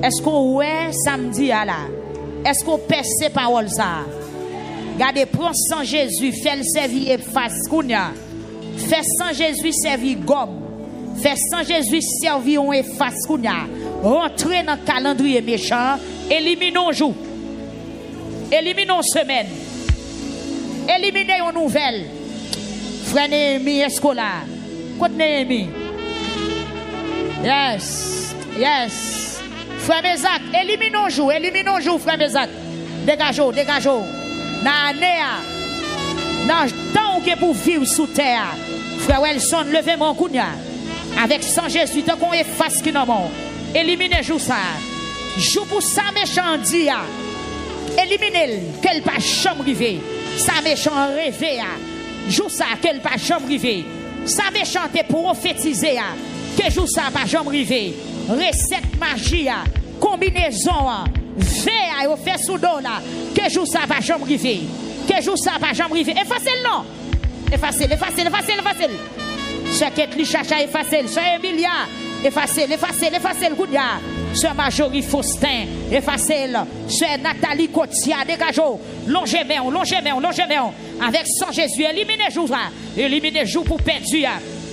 Est-ce qu'on ouais samedi là? Est-ce qu'on perce parole ça? Gardez, prends sans Jésus, fais le servir face kounya. Fais sans Jésus servir gomme. Fais sans Jésus servir on efface kounya. Rentrez dans le calendrier méchant, éliminons jour. Éliminons semaine. Éliminez une nouvelle. Frère Néhémie, est-ce qu'on l'a? Côte Néhémie. Yes. Yes. Frère Mézac, éliminons jour, frère Mézac. Dégageons. Dans l'année, dans le temps que pour vivre sous terre, frère Welson, levez mon kounya. Avec sans Jésus, tant qu'on efface qui n'a pas. Éliminez jour ça. Jour pour ça méchant dia. Éliminez qu'elle pas chambre rivé. Ça méchant rêvé. Jour ça qu'elle pas chambre rivé. Ça méchant te prophétiser. Que jour ça pas chambre rivé. Recette magie. Combinaison. Veille au fait sous dos là. Que jour ça pas chambre rivé. Que jour ça pas chambre rivé. Effacez le nom. Effacez. Ce qu'est li chacha effacez. Ce Emilia. Effacez le coup de ya. Sœur Majorie Faustin, effacez-le. Sœur Nathalie Cotia, dégageons. Longez-moi. Avec son Jésus, éliminez jour là. Éliminez jour pour perdu.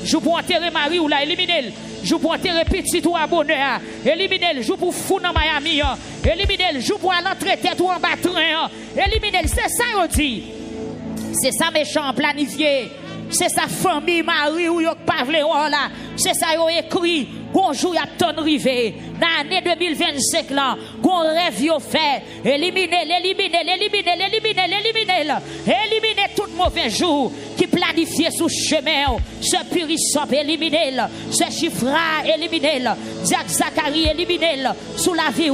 Jour pour enterrer Marie ou là, éliminez. Jour pour enterrer petit ou à bonheur. Éliminez le jour pour fou dans Miami. Éliminez le jour pour aller entrer tête ou en battre. Éliminez, c'est ça on dit. C'est ça méchant planifié. C'est sa famille Marie ou yok pas vle là. C'est ça yo écrit. Bonjour y a ton rivé. Dans l'année 2025 là, gon rêve yo fait. Éliminer tout mauvais jour qui planifié sous chemin. Ce purissant éliminer. Ce chiffra éliminer. Jacques Zacharie éliminer sous la vie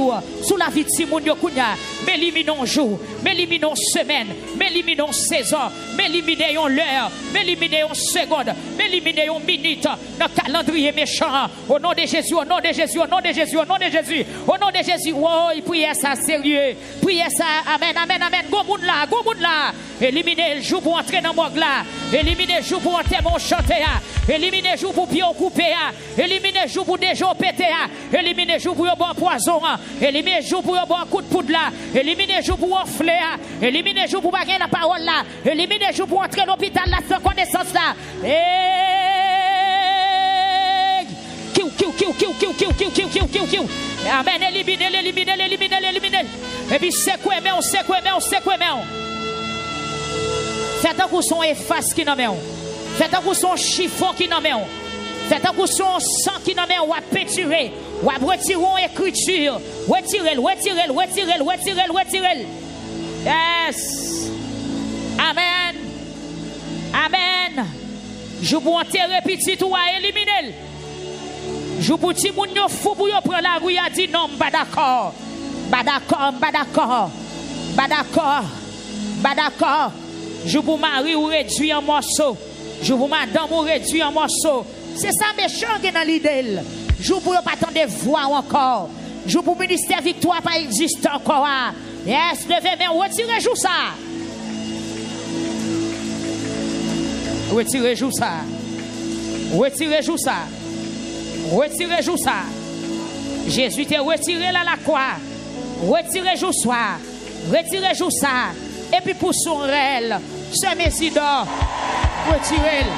de Simon Yokunya. Mais éliminons jour, mais éliminons semaine, mais éliminons saison, mais éliminons l'heure, mais éliminons seconde, mais éliminons minute dans le calendrier méchant. Au nom de Jésus, au nom de Jésus, au nom de Jésus, au nom de Jésus, au nom de Jésus. Oh, priez ça sérieux. Priez ça. Amen, amen, amen. Go moun là. Éliminez le jour pour entrer dans mon là. Éliminez le jour pour entrer mon chanter. Éliminez le jour pour pied couper. Éliminez le jour pour déjà péter. Éliminez le jour pour boire poison. Éliminez le jour pour boire coup de poudre là. Éliminez le jour pour enfler. Éliminez le jour pour baguer la parole là. Éliminez le jour pour entrer à l'hôpital là sans connaissance là. Amen. Éliminez. Et puis c'est quoi, mais on. Faites un coup son efface qui n'en met on. Faites un coup son chiffon qui n'en met on. Faites un coup son sang qui n'en met on. Ou à péturer. Ou à retirer une écriture. Retirez-le. Yes. Amen. Je vous enterrer petit ou à éliminer. Je vous dis mon yo fou pour yo prendre la rue a dit non, pas d'accord. Je vous marie ou réduit en morceaux. Je vous madame ou réduit en morceaux. C'est ça méchant qui est dans l'idée. Je vous pas attendre voir encore. Je vous ministère victoire pas existe encore. Yes, levez main, retirez joue ça. Retirez joue ça. Jésus t'a retiré là la croix. Retirez joue ça. Et puis pour son réel, ce Messie d'or, retirez-le.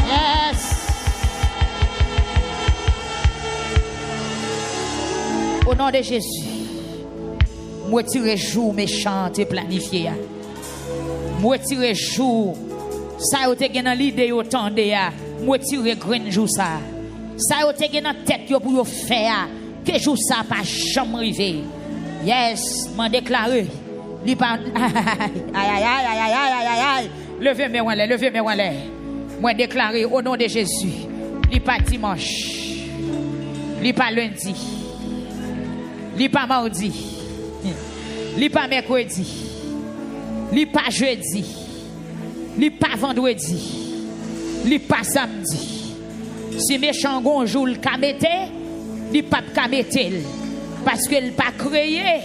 Yes. Au nom de Jésus, retirez jour méchant et planifié. Retirez jour, ça a été dans l'idée autant de ya. Retirez grain jour ça. Ça a été dans tête pour faire que jour ça pas jamais arrivé. Yes, m'en déclaré. Li pas aïe. Levez mes mains. Moi déclaré au nom de Jésus. Li pas dimanche. Li pas lundi. Li pas mardi. Li pas mercredi. Li pas jeudi. Li pas vendredi. Li pas samedi. Si méchant gonjou le kamete, li pas kamete. Parce qu'il pas créé.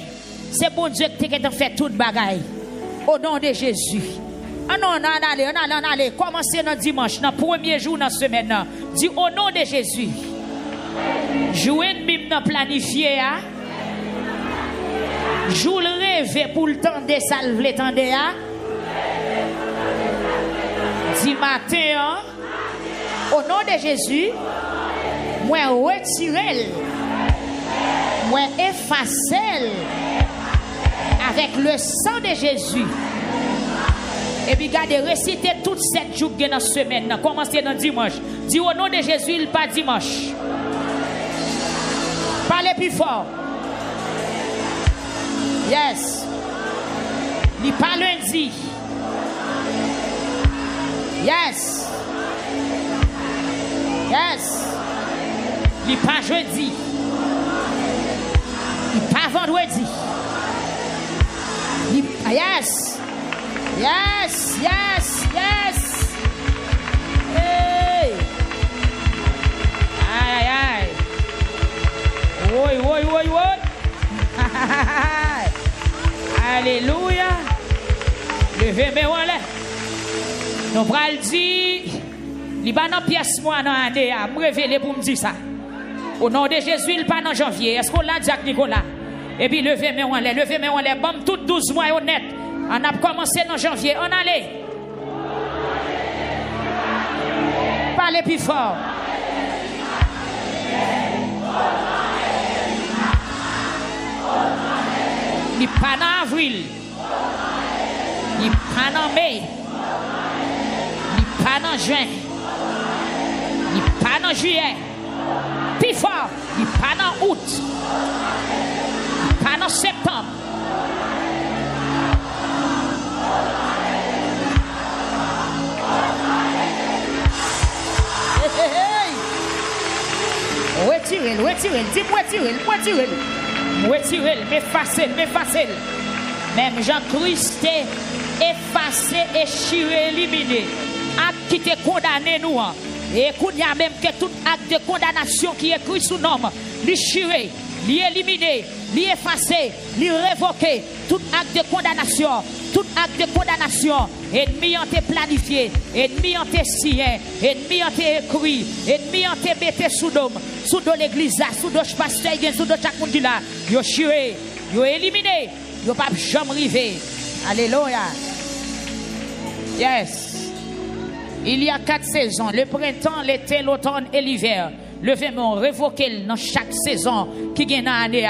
C'est bon Dieu qui t'a fait toute bagaille. Au nom de Jésus. Ah non, on allez. Commencez dans dimanche, dans le premier jour de la semaine. Dis au nom de Jésus. Jouez ennemi dans planifié. Joue le rêve pour le temps de salve l'étendé. Dis matin. Au nom de Jésus. Moi retirez. Moi effacer avec le sang de Jésus. Et puis gardez, récitez toutes 7 jours dans la semaine. Commencez dans dimanche. Dis au nom de Jésus, il pas dimanche. Parlez plus fort. Yes. Il pas lundi. Yes. Il pas jeudi. Il pas vendredi. Yes. Hey. Aïe. Oui. Alléluia. Levez mes mains là. Nous pral dire, il pas dans pièce moi dans année à me révéler pour me dire ça. Au nom de Jésus, il pas dans janvier. Est-ce qu'on l'a dit à Nicolas? Et puis levez mes mains là. Bon, tout 12 mois honnête. On a commencé dans janvier. On allait. Parlez plus fort. Il pas dans avril. Ni pas dans mai. Ni pas dans juin. Ni pas dans juillet. Plus fort. Ni pas dans août. Ni pas dans septembre. Retirez, dis-moi retirez, mais facile. Même Jean-Christ est effacé, échiré, éliminé. Acte qui te condamné nous. Et il y a même que tout acte de condamnation qui est écrit sous nom, l'échiré, l'éliminé, l'effacé, révoqué, tout acte de condamnation. Tout acte de condamnation, ennemi ont été planifié, ennemi ont été signé, ennemi ont été écrit, ennemi ont été bêté sous dos l'église, sous dos pasteur, sous dos chaque monde là. Yo chiré, yo éliminé, yo pas jamais arrivé. Alléluia. Yes. Il y a 4 saisons, le printemps, l'été, l'automne et l'hiver. Levez-moi, révoquez dans chaque saison qui gagne dans l'année.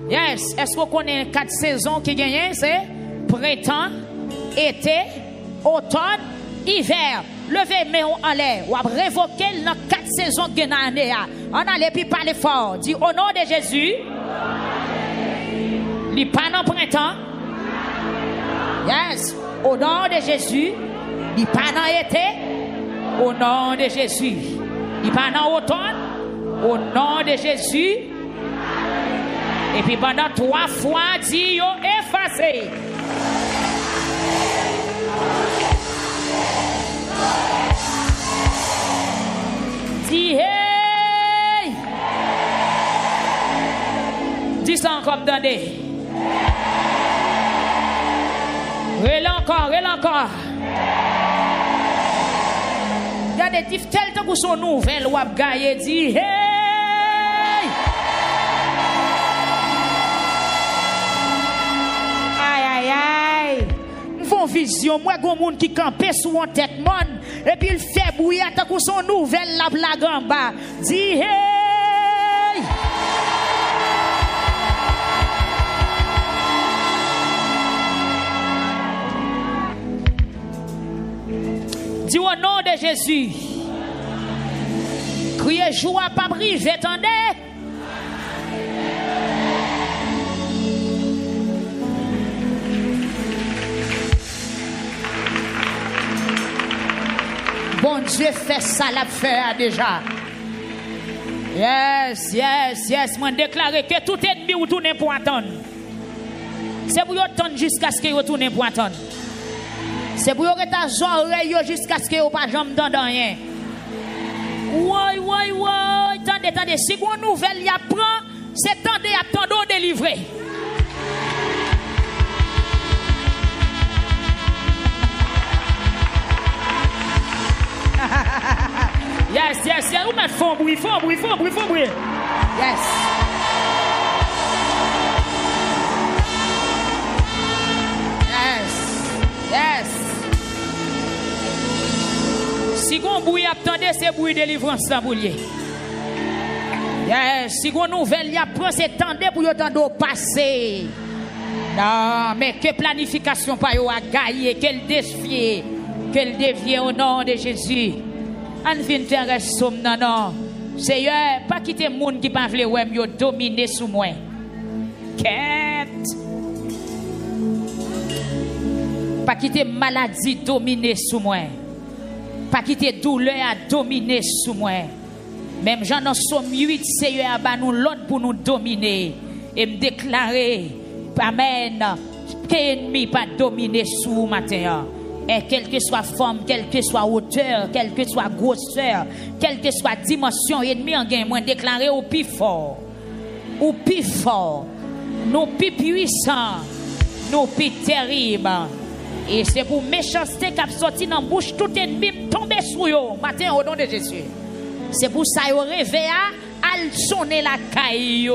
Yes. Est-ce qu'on connaît 4 saisons qui gagnent? C'est printemps, été, automne, hiver. Levez-moi en l'air. Ou révoquer dans 4 saisons qui gagnent dans l'année. On allait puis parler fort. Dis au nom de Jésus. Il pas dans printemps. Yes. Au nom de Jésus. Il pas dans été. Au nom de Jésus. Il pas dans automne. Au nom de Jésus. Et puis pendant 3 fois, dit yo effacé. Dis hey. Dis ça encore donné. Rel encore. Regardez, dit tel temps que son nouvelle ou a gagné, dit hey. Aïe. Une vision, moi, il y a un monde qui campait sous un tête, et puis il fait bouillir, tant que son nouvelle la blague en bas. Dis hey. Dis au nom de Jésus. Criez joie, pas briser, attendez. Bon Dieu fait ça, l'a fait déjà. Yes. Moi déclare que tout ennemi ou tourne pour attendre. C'est pour attendre jusqu'à ce qu'il retourne pour attendre. C'est pour que ta oreille jusqu'à ce qu'il n'y ait pas jamais d'entendre rien. Ouais. Attendez. Si vous une nouvelle y apprend, c'est attendre délivrer. Yes. Vous mettez fond bruit. Yes. Si vous bruit attendez, c'est bruit de délivrance sans boulier. Yes. Si vous nouvelle y apprend, c'est attendez pour y attendre passer. Non, mais que planification pas yo a gagné, quel défi, quel dévier au nom de Jésus. On vient faire un somme, non. Seigneur, pas quitter le monde qui pas vle ouais yo dominer sous moi. Quête. Pas quitter maladie dominer sous moi. Pas quitter douleur à dominer sous moi. Même j'en ai somme 8 Seigneur ba nous l'autre pour nous dominer et me déclarer amen que ennemi pas dominer sous matin. Et quelle que soit forme, quelle que soit hauteur, quelle que soit grosseur, quelle que soit dimension, ennemi en gain, moi déclarer au plus fort, nous plus puissants, nous plus terribles. Et c'est pour méchanceté qui a sorti dans la bouche, tout ennemi tomber sur eux, matin au nom de Jésus. C'est pour ça qu'ils réveillent à sonner la caille.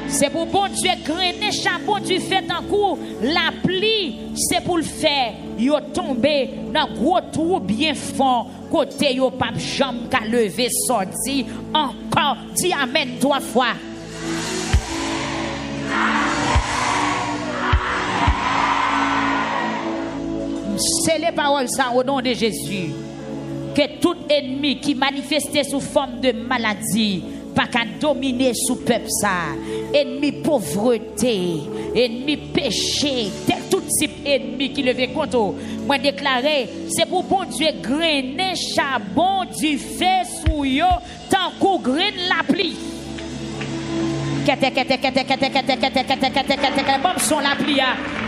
C'est pour bon Dieu grainer chapeau du fait en cours la pluie, c'est pour le faire. Yo tombé dans gros trou bien fond côté yo pas jambe qu'à lever sorti encore dis amen 3 fois. scellé parole ça au nom de Jésus. Que tout ennemi qui manifestait sous forme de maladie, pas qu'à dominer sous peuple ça. Ennemi pauvreté, ennemi péché, tel tout type ennemi qui levait contre eux. Moi déclaré, c'est pour bon Dieu grainer charbon du feu sous yo, tant qu'on graine la pluie. Bon son la pluie,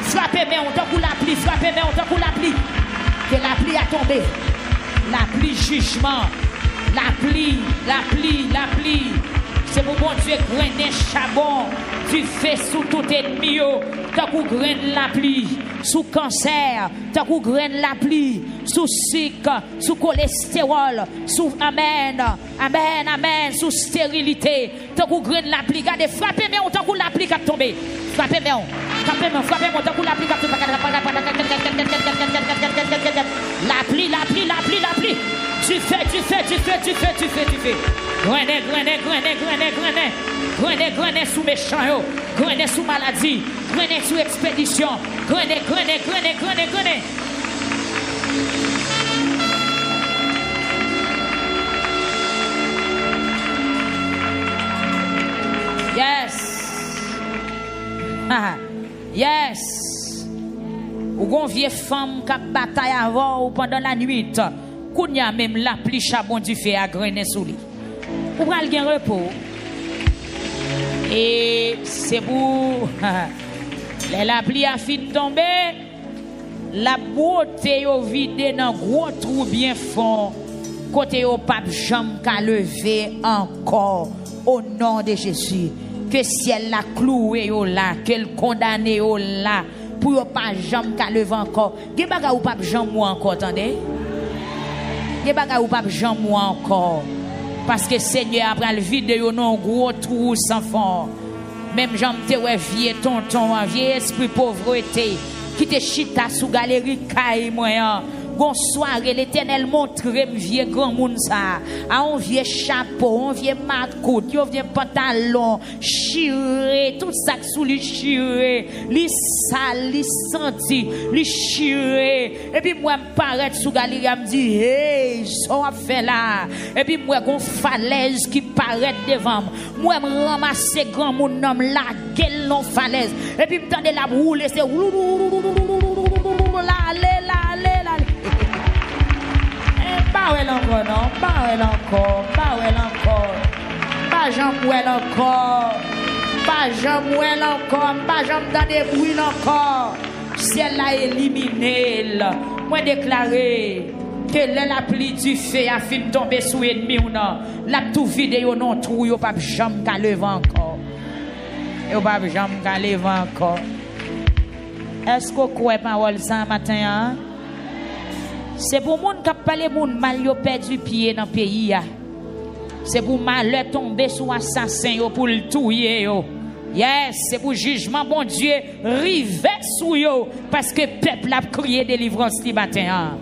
frappez mais on tant qu'on la pluie, frappez mais on tant qu'on la pluie. Que la pluie a tombé. La pluie jugement, la pluie. C'est pour bon Dieu grainer charbon du feu sous tout ennemi. Tant qu'on graine la pluie, sous cancer, tant qu'on graine la pluie, sous sucre, sous cholestérol, sous amen, sous stérilité. Tant qu'on graine la pluie, regardez, frappez mais tant qu'on la pluie a tombé. Frappez mais frappez-moi, tant qu'on la pluie a tombé. La pluie. Tu fais. Grenez sous méchant, grenez sous maladie, grenez sous expédition, grenez. Yes. Ou gon vieille femme qui bataille avant ou pendant la nuit. Kounya même la pluie charbon du feu à grainer sous lui. Ou pral gen repos. Et c'est pour la pluie a fin tomber, la beauté yo vide dans gros trou bien fond. Côté yo pape jambe ka lever encore au nom de Jésus. Que ciel la cloué yo là, que le condamné yo là pour yo pas jambe ka lever encore. Ge baga ou pape jambe moi encore, attendez. Ge baga ou pape jambe moi encore. Parce que Seigneur après le vide yo non gros trou sans fond. Même jambe te ouais vieux tonton, vieux esprit pauvreté qui te chita sous galerie caille moyen. Gon soirée l'Éternel montre vieux grand monde ça. A un vieux chapeau, un vieux macoute, un vieux pantalon, chiré, tout ça sous lui chiré, li sale, li senti, li chiré. Et puis moi me paraît sous galerie me dit hey, ça on fait là. Et puis moi gon falaise qui paraît devant moi me ramasser grand monde nom la gueule non falaise. Et puis me tendre la rouler c'est Pas encore. Pas j'en dans des bruits encore. Ciel l'a éliminé. Moi déclaré que la pluie du feu a fini de tomber sous ennemi ou non. La tout vide yo non trou yo pas jambe ka lever encore. Yo pas jambe ka lever encore. Est-ce que quoi parole ça matin hein? C'est pour moun qui parle moun mal yo perdu pied dans pays. C'est pour malheur tomber sous assassin yo pour le tuer yo. Yes, c'est pour jugement bon Dieu river sous yo parce que peuple a crié délivrance li matin.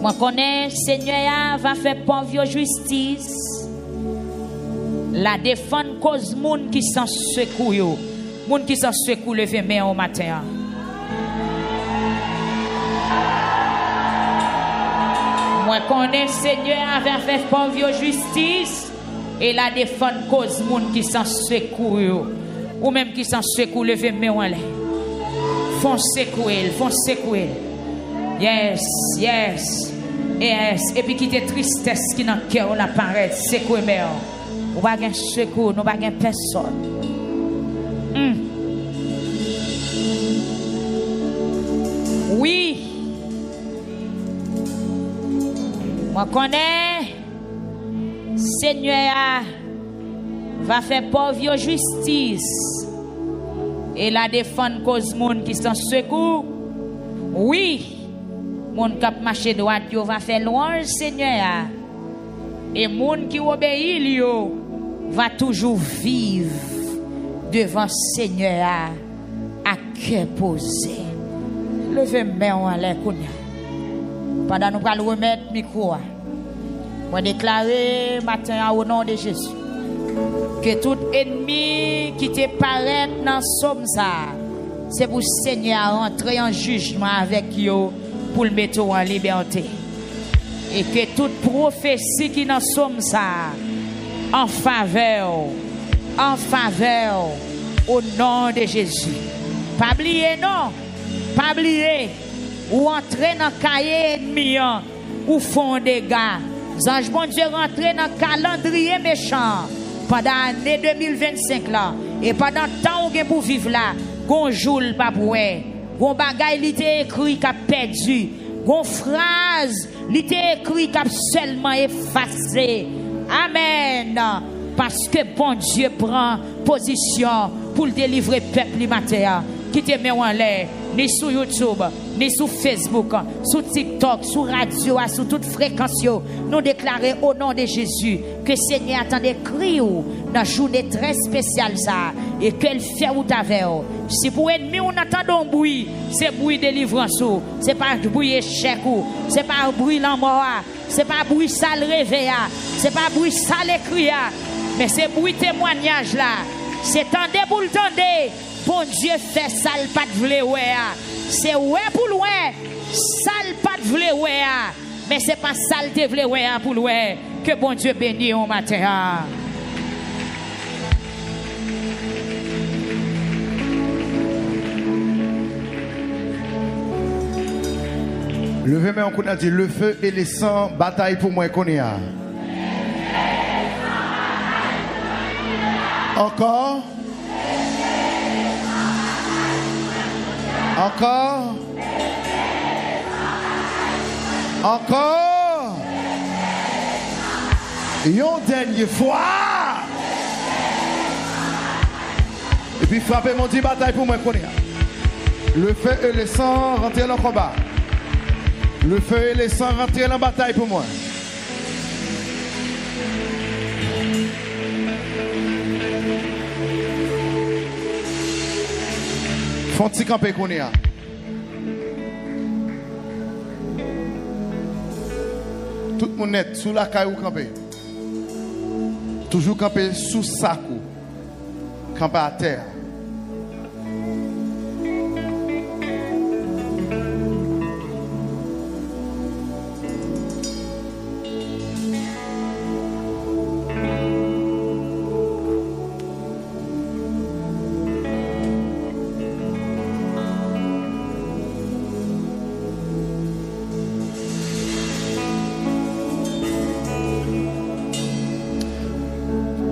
Moi connais Seigneur va faire pauvre justice. La défendre cause moun qui s'en secoue yo. Moun qui s'en secoue lever main au matin. Moi connais Seigneur avait fait pauvre justice et la défendre cause moun qui s'en secoue ou même qui s'en secoue lever main en l'air. Font secouer. Yes. Et puis quitter tristesse qui dans cœur on apparaît secouer main. Ou pas gain secours, nous pas gain personne. Oui. Moi connais Seigneur va faire pauvre justice et la défendre cause monde qui s'en secoue. Oui, monde qui marche droite yo va faire louange Seigneur et monde qui obéit yo va toujours vivre devant Seigneur à cœur posé. Levez main en l'air kounya. Pendant nous allons remettre micro. Moi déclarer matin au nom de Jésus que tout ennemi qui te paraît dans somme ça c'est pour Seigneur rentrer en jugement avec eux pour le mettre en liberté. Et que toute prophétie qui dans somme ça en faveur au nom de Jésus. Pas oublier non, pas oublier ou entrer dans le cahier ennemi ou font des gars. Ange bon Dieu rentrer dans le calendrier méchant pendant l'année 2025 là et pendant le temps où vous pour vivre là, gon jour pas pour gon bagay li était écrit qu'a perdu, gon phrase li était écrit qu'a seulement effacé. Amen. Parce que bon Dieu prend position pour le délivrer peuple matin qui te met en l'air, ni sur YouTube, ni sur Facebook, sur TikTok, sur radio, sur toute fréquence. Nous déclarons au nom de Jésus que Seigneur attend des cris dans une journée très spéciale ça et qu'elle fait ou avec. Si pour ennemi on entend un bruit, c'est bruit de délivrance, c'est pas bruit échec, c'est pas bruit la mort, c'est pas bruit sale réveil, c'est pas bruit sale écrit, mais c'est bruit témoignage là. C'est tendez pour le tendez. Bon Dieu fait sale pas de vle ouais. C'est ouais pour loin. Sale pas de vle ouais. Mais c'est pas sale te vle ouais pour loin. Que bon Dieu bénisse au matin. Levez moi on a dit le feu et les sangs bataille pour moi qu'on y a. Encore. Encore. Encore. Et une dernière fois. Et puis frappez mon dit bataille pour moi qu'on y a. Le feu et le sang rentrent dans le combat. Le feu et le sang rentrent dans la bataille pour moi. Font-ils camper qu'on est à? Tout le monde net sous la caille ou camper. Toujours camper sous sac ou camper à terre.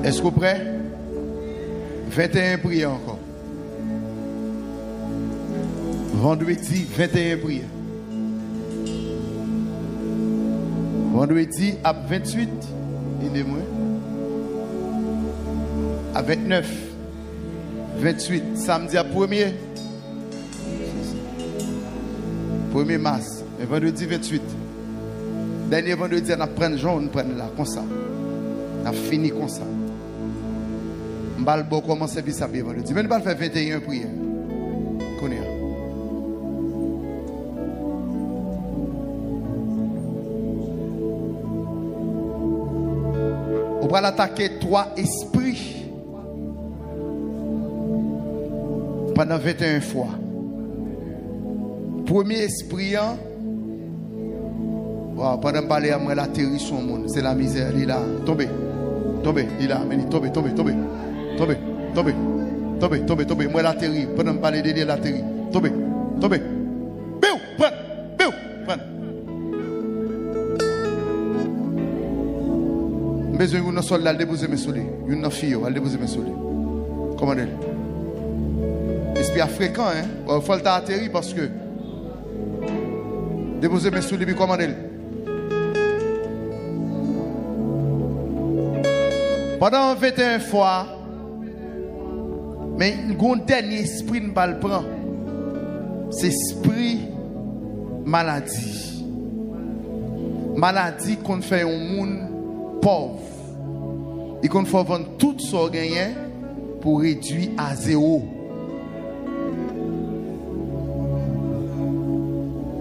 Est-ce que vous êtes prêts? 21 prières encore. Vendredi, 21 prières. Vendredi, à 28, aidez-moi. À 29, 28, samedi à 1er. 1er mars, et vendredi 28. Dernier vendredi, on a pris le jour, on prend là, comme ça. On a fini comme ça. Je vais commencer à faire vendredi. Mais on va faire 21 prières. On va attaquer 3 esprits pendant 21 fois. Premier esprit, pendant que parler à moi, la terre sur le monde, c'est la misère. Il est là, tombé, il est là, tombé. Tombé. Moi, la terre, pendant que parler de la terre, tombé. Biou, prends. Besoin d'une soldat, elle dépose mes souliers. Une fille, elle dépose mes souliers. Comment elle? Esprit fréquent, hein? Il faut l'atterrir parce que. Déposer mes souliers, puis comment elle? Pendant 21 fois, mais un dernier esprit ne va le prendre. C'est esprit maladie. Maladie qu'on fait un monde pauvre. Et qu'on fait vendre tout ce gagné pour réduire à zéro.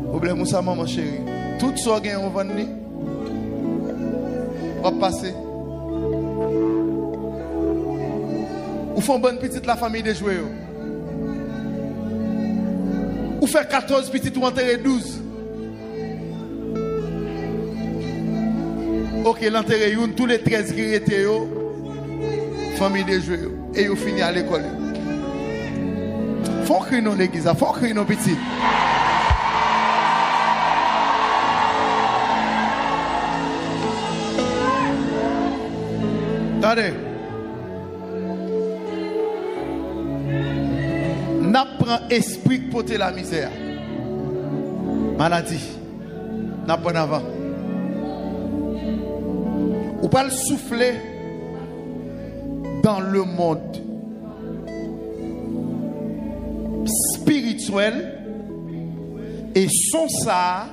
Problème ça, maman chérie. Tout ce gagné on vend, on va passer. Ou font bonne petite la famille de jouer. Ou fait 14 petits ou enterrer 12. Ok, l'enterrer une, tous les 13 qui étaient famille de jouer. Et ils finissent à l'école. Faut crier dans l'église, faut crier dans petit. Attendez. N'apprend esprit pour porter la misère. Maladie. N'apprend avant. Ou pas le souffler dans le monde spirituel et sans ça,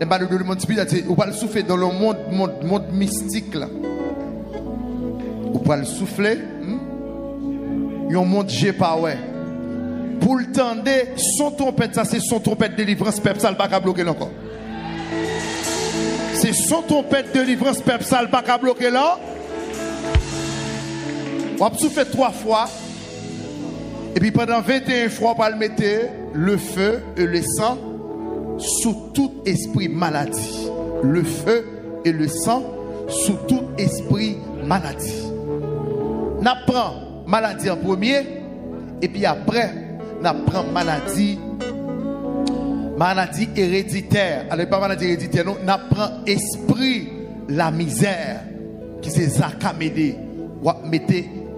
le monde spirituel, ou pas le souffler dans le monde mystique là. Ou pas le souffler, il y a un monde j'ai pas ouais. Pour le tendre, son trompette, ça c'est son trompette de délivrance, peuple ça pas bloquer encore. C'est son trompette de délivrance, peuple ça pas bloquer là. On va souffler 3 fois. Et puis pendant 21 fois, on va mettre le feu et le sang sous tout esprit maladie. Le feu et le sang sous tout esprit maladie. On apprend maladie en premier. Et puis après, on apprend maladie héréditaire. Alors pas maladie héréditaire, non. On apprend esprit la misère. Qui c'est Zakamédé. On va mettre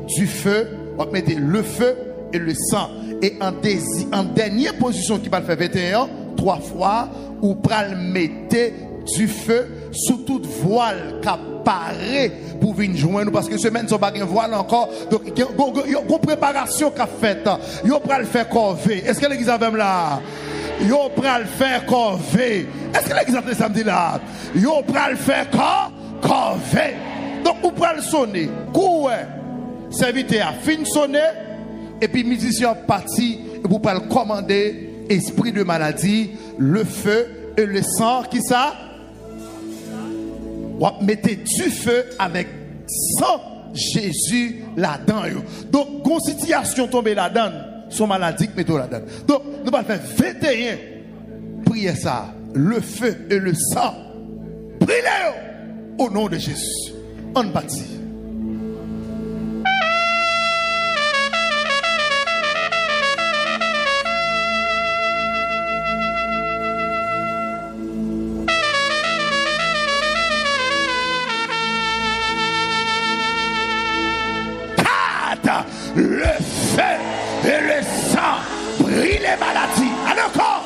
du feu, on va mettre le feu et le sang. Et en dernière position qui va le faire 21, 3 fois, ou pral mettre du feu sous toute voile qui apparaît pour venir joindre, parce que semaine sont pas un voile encore. Donc il y a une préparation qu'a faite. Yo pral faire corvée. Est-ce que l'église a même là? Yo pral faire corvée. Est-ce que l'église a fait samedi là? Yo pral faire corvée. Donc ou pral sonner. Coué. Serviteur a fin sonné et puis musicien parti et vous pouvez commander esprit de maladie, le feu et le sang qui ça? Vous mettez du feu avec sang Jésus là-dedans. Donc constitution tombée là-dedans, son maladie que mettons là-dedans. Donc nous allons faire 21 prier ça, le feu et le sang. Priez au nom de Jésus. On bâtit. Le feu et le sang brille les maladies. Alors encore.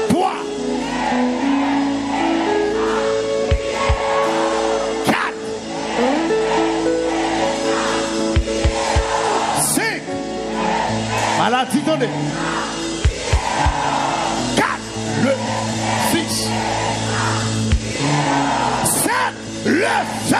3 4 5 Maladie, attendez. 4 Le 6 7 le feu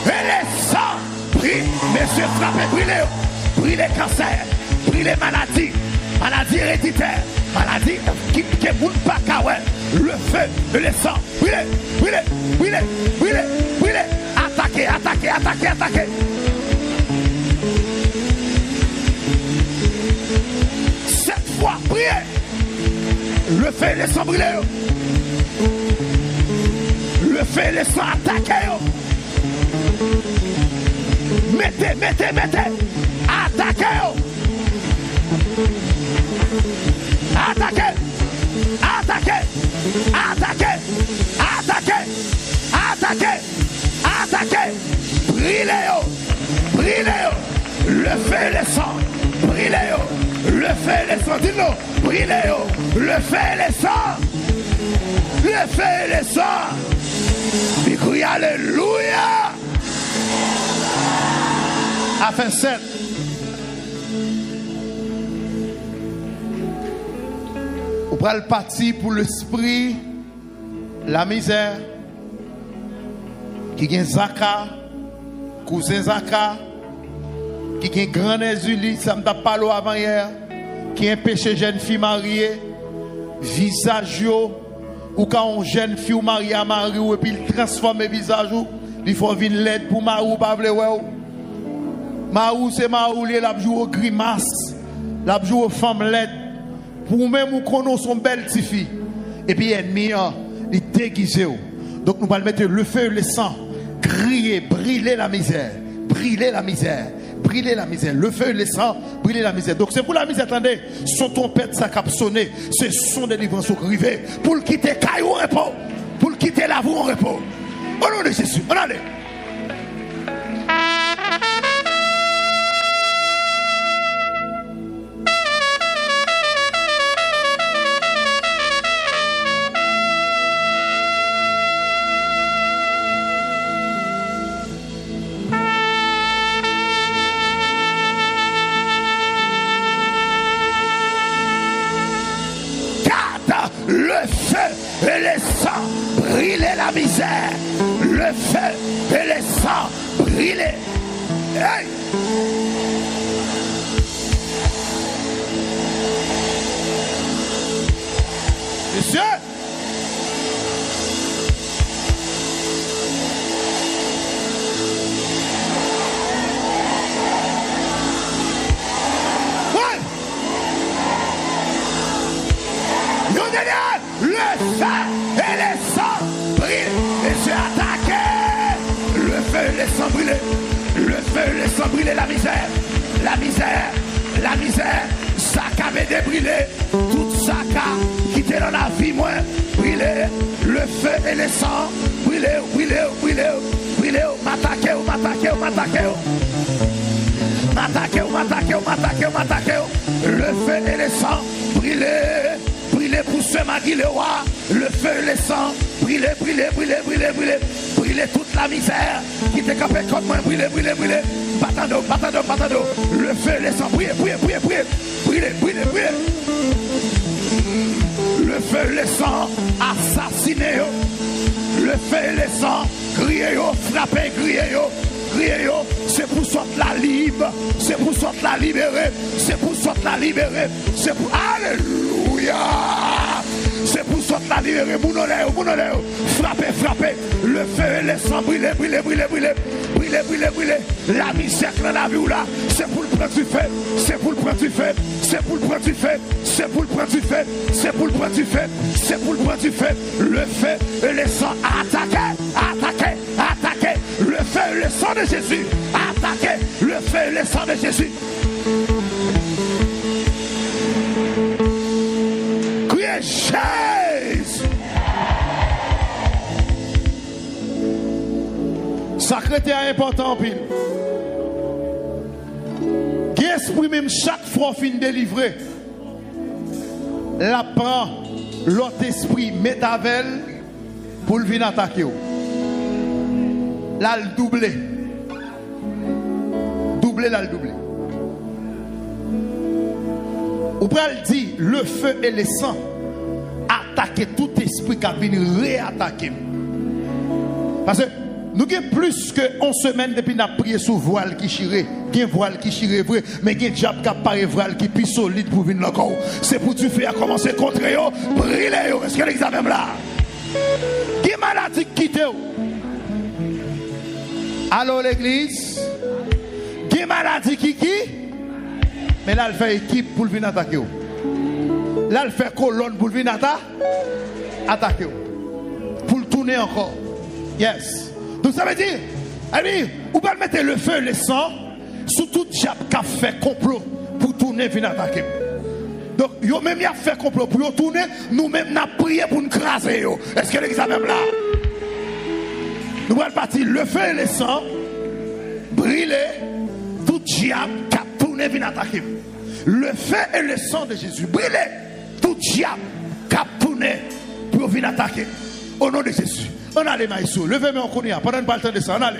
et le sang brille. Messieurs, frappez, brillez les cancers, brillez les maladies, maladies héréditaires, maladies qui ne mourent pas kawel. Le feu et le sang, brillez. Attaquez. 7 fois, brillez. Le feu et le sang, brillez. Le feu et le sang, attaquez. Mettez. Attaquez. Brillez. Le feu et le sang. Brillez. Le feu et le sang. Dis-nous. Brillez. Le feu et le sang. Le feu et le sang. Il crie alléluia. Afin 7. Vous prenez le parti pour l'esprit, la misère, qui est Zaka, cousin Zaka, qui est grand Ezuli, ça me t'a parlé avant hier, qui est péché jeune fille mariée, visage ou quand une jeune fille mariée à mari et puis il transforme le visage, il faut venir l'aide pour mari ou pas vle ouais. Maou c'est Maou, il a joué au grimace, il a joué aux femmes laides. Pour même nous connaissons son belle petite fille. Et puis ennemi, il déguisé. Donc nous allons mettre le feu et le sang, crier, brûler la misère, brûler la misère. Brûler la misère, le feu et le sang, brûler la misère. Donc c'est pour la misère, attendez, son trompette, ça cap sonné, c'est son délivrance au rivet, pour le quitter caillou au repos, pour le quitter la voie au repos. Au nom de Jésus, on allait. Le feu et le sang, brûler la misère. Le feu et le sang, brûler. Hey! Monsieur? Le feu et le sang brûlent. Et j'ai attaqué. Le feu et le sang brûlent. Le feu et le sang brûlent. La misère. La misère. La misère. Ça qu'avait débrûlé. Tout ça qui était dans la vie, moi. Brûlé. Le feu et le sang brûlé. Brûlé. Brûlé. Brûlé. M'attaquer. M'attaquer. M'attaquer. M'attaquer. M'attaquer. M'attaquer. M'attaquer. Le feu et le sang brûlé. Brûlez pour ce mari le roi, le feu et le sang, brûlez, brûlez, brûlez, brûlez, brûlez, brûlez toute la misère qui te capait comme moi, brûlez, brûlez, brûlez, batando, batando, batando, le feu et le sang, brûlez, brûlez, brûlez, brûlez, brûlez, brûlez, brûlez. Le feu et le sang, assassinez, le feu et le sang, criez, frappez, criez, criez, c'est pour sortir la libre, c'est pour sortir la libérer, c'est pour sortir la libérer, c'est pour, alléluia, c'est pour sortir la libérer, mounoleo, frappez, frappez, le feu et le sang, brûlez, brûlez, brûlez, brûlez, brûlez, brûlez, brûlez, la misère dans la vie là, c'est pour le prendre du feu, c'est pour le prendre du feu, c'est pour le prendre du feu, c'est pour le prendre du feu, c'est pour le prendre du feu, c'est pour le prendre du feu, le feu et le sang, attaquez, attaquez, attaquez, le feu et le sang de Jésus, attaquez, le feu et le sang de Jésus. Criez Jésus. Sacré est important, pile. Qui esprit même chaque fois fin délivré, la prend l'autre esprit métavel pour le venir attaquer. Là, le doublé. Doublé, là, le doublé. Ou pral dit, le feu et le sang, attaquer tout esprit qui a venu réattaquer. Parce que nous avons plus que 11 semaines depuis que nous avons prié sur voile qui chire. Il y a un voile qui chire vrai, mais il y a un diable qui apparaît voile qui est plus solide pour venir encore. C'est pour tu faire commencer contre eux, brûler eux. Est-ce que l'examen là? Qui est maladie qui quitte? Allô l'église? Qui est maladie qui? Mais là, elle fait équipe pour venir attaquer. Là, elle fait colonne pour venir attaquer. Pour le tourner encore. Yes. Donc ça veut dire, vous pouvez mettre le feu et le sang sur tout diable qui a fait complot pour tourner venir attaquer. Donc, yo même y a fait complot pour tourner, nous-mêmes nous avons prié pour nous craser. Est-ce que l'examen là? Nous allons partir le feu et le sang, brûler tout diable qui a tourné venir attaquer. Le feu et le sang de Jésus, brûler tout diable qui a tourné pour venir attaquer. Au nom de Jésus. On a les maïsous. Levez-moi en connaît. Pendant pas le temps de ça, on allait.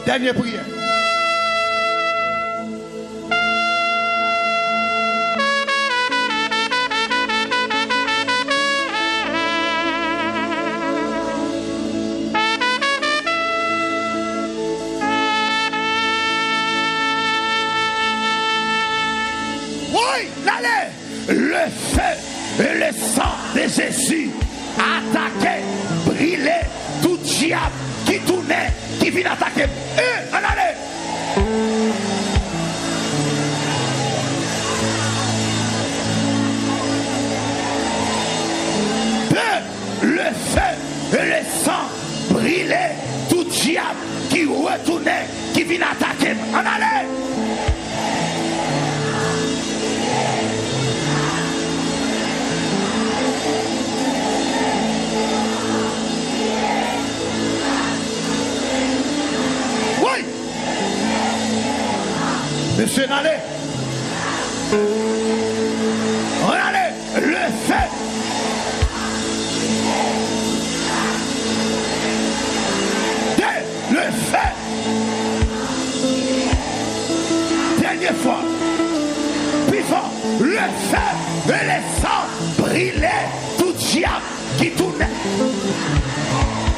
Dernière prière. Oui, allez. Le feu et le sang de Jésus attaquer, brûler tout diable qui tournait, qui vient attaquer. En allez. Le feu et le sang brûler tout diable qui retournait, qui vient attaquer. En allez. Oui. Monsieur Nalé. On allait. Le feu. Le feu. Dernière fois. Puis fort. Le feu et le sang brûlaient tout diable qui tournait.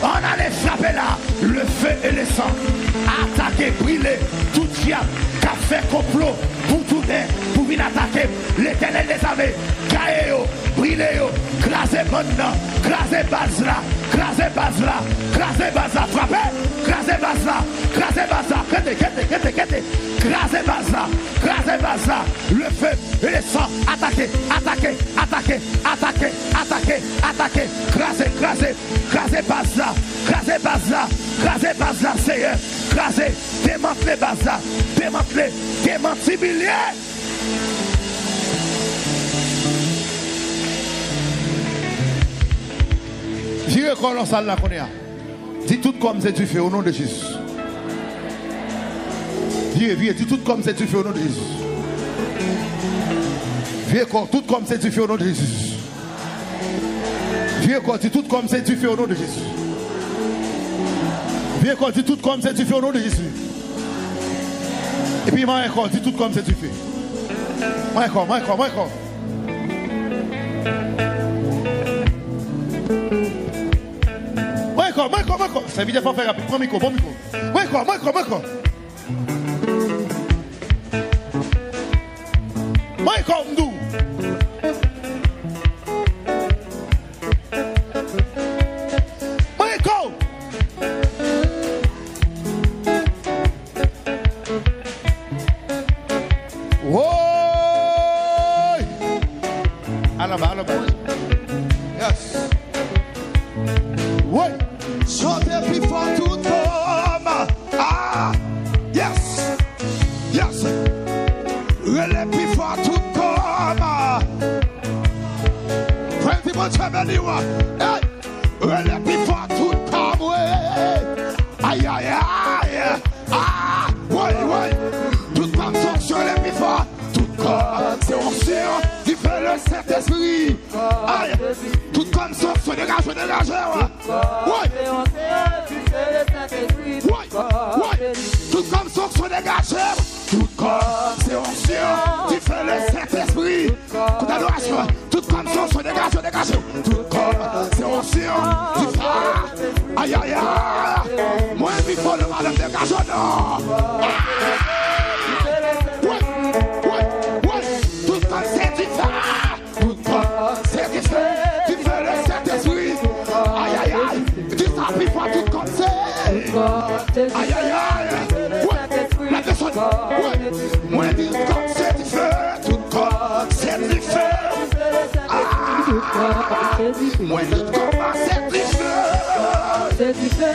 On allait frapper là. Le feu et le sang. Attaquer, brûler tout diable qui a fait complot pour tourner, pour venir attaquer. L'Éternel les avait. Caillé, brûlé, crasé maintenant, crasé base là, crasé base là, crasé base là, frappé, crasé base là, crasé base là, crasé base là, crasé base là, le feu et le sang, attaquer, attaquer, attaquer, attaquer, attaquer, attaquer, crasé, crasé, crasé base là, crasé base là, crasé base là, Seigneur, crasé, démanteler base là, démanteler, démantibiller. Virez quoi dans la salle là qu'on est. Dis tout comme c'est tu fais au nom de Jésus. Virez, dis tout comme c'est tu fais au nom de Jésus. Virez quoi, tout comme c'est tu fais au nom de Jésus. Virez quoi, dis tout comme c'est tu fais au nom de Jésus. Virez quoi, dis tout comme c'est tu fais au nom de Jésus. Et puis moi encore, dis tout comme c'est tu fais. Moi encore. Moi, ça veut dire pas faire rapide. Prends micro, bon micro. Moi, Mdou. Yes. Ouais. Chantez plus fort tout comme. Ah, yes, yes. Relève plus fort tout comme. Prenez mon chemin, relève plus fort tout comme. Aïe, aïe, aïe. Ah, ouais. Tout comme son relève plus fort. Tout comme c'est ancien. Tu fais le Saint-Esprit. Aïe, tout comme son dégage. Ouais. Tout comme son dégage. Tout comme c'est ancien. Tu fais le Saint-Esprit. Tout comme son dégage. Tout comme c'est ancien. Tu fais. Aïe, aïe, aïe. Moi, il faut le mal de dégage. Tout comme c'est tu fais. Tout comme c'est tu fais. Tu fais le Saint-Esprit. Aïe, aïe, aïe. Tu t'appuies pas tout comme c'est. Aïe, aïe, aïe. La personne. Moi, je dis comme c'est tu fais. Tout comme c'est tu fais. Moi, je dis comme c'est tu fais. C'est du feu,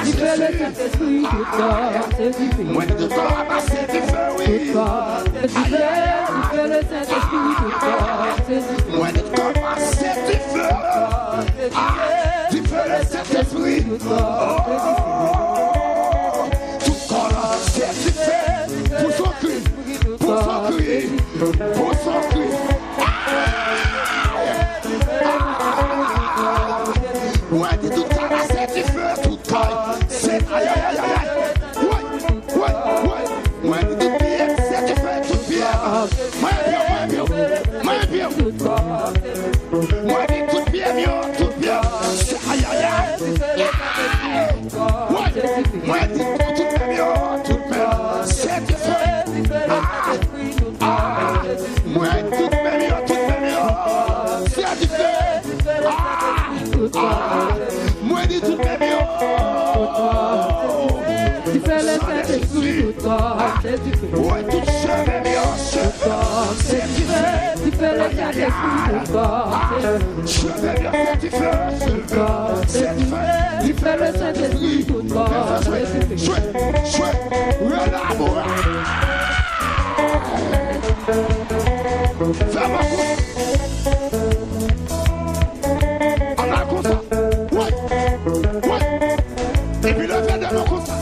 tu fais le Saint-Esprit, tout corps, c'est du feu. Moi, tout corps, c'est du feu, oui. Tout corps, c'est du feu, tu fais le Saint-Esprit, tout corps, c'est du feu. Moi, tout corps, c'est du feu. Tu fais le Saint-Esprit, tout corps, tout corps, c'est du feu. Pour son cri, pour son cri, pour son cri. Ouais, dis tout ça, c'est du feu, tout corps, c'est aïe, aïe, aïe, aïe. Ouais, dis tout bien, c'est du feu, tout bien. Moi, bien. Moi, dis tout bien, tout bien. C'est aïe, aïe, aïe. Ouais, moi, dis tout bien, tout bien. C'est du feu. Moi, tout bien, tout bien. C'est du feu. c'est du feu. Ouais, tout cheveux bien, c'est du feu. Tu fais le Saint-Esprit du corps. Cheveux bien, c'est du feu. C'est du feu. Tu fais le Saint-Esprit du corps. C'est du feu. Chouette, l'amour. Fais-moi on a comme ça. Ouais. Et puis le fait de nous comme ça.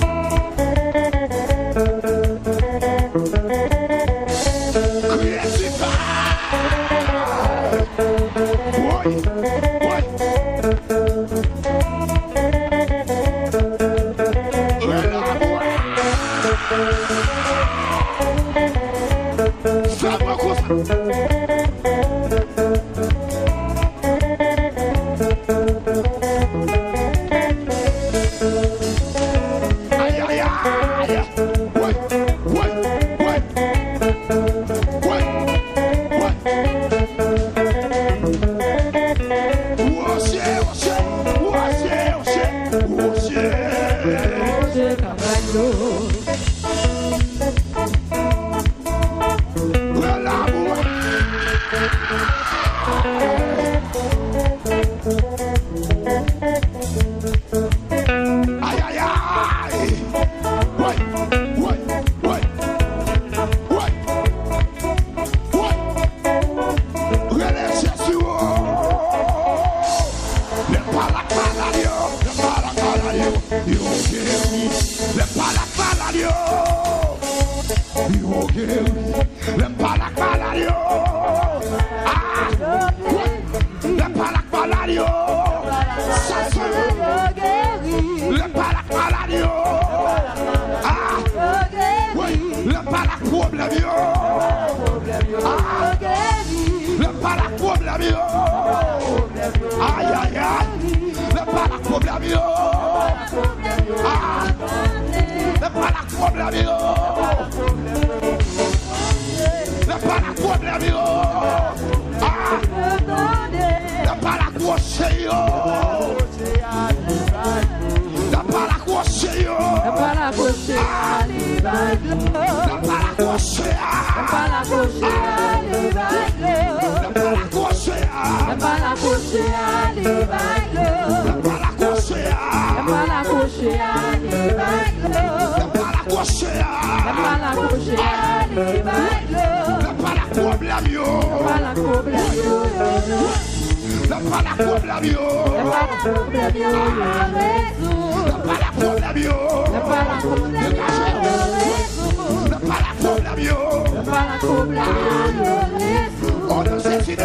On ne sait si de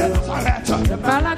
Nazareth. Pas la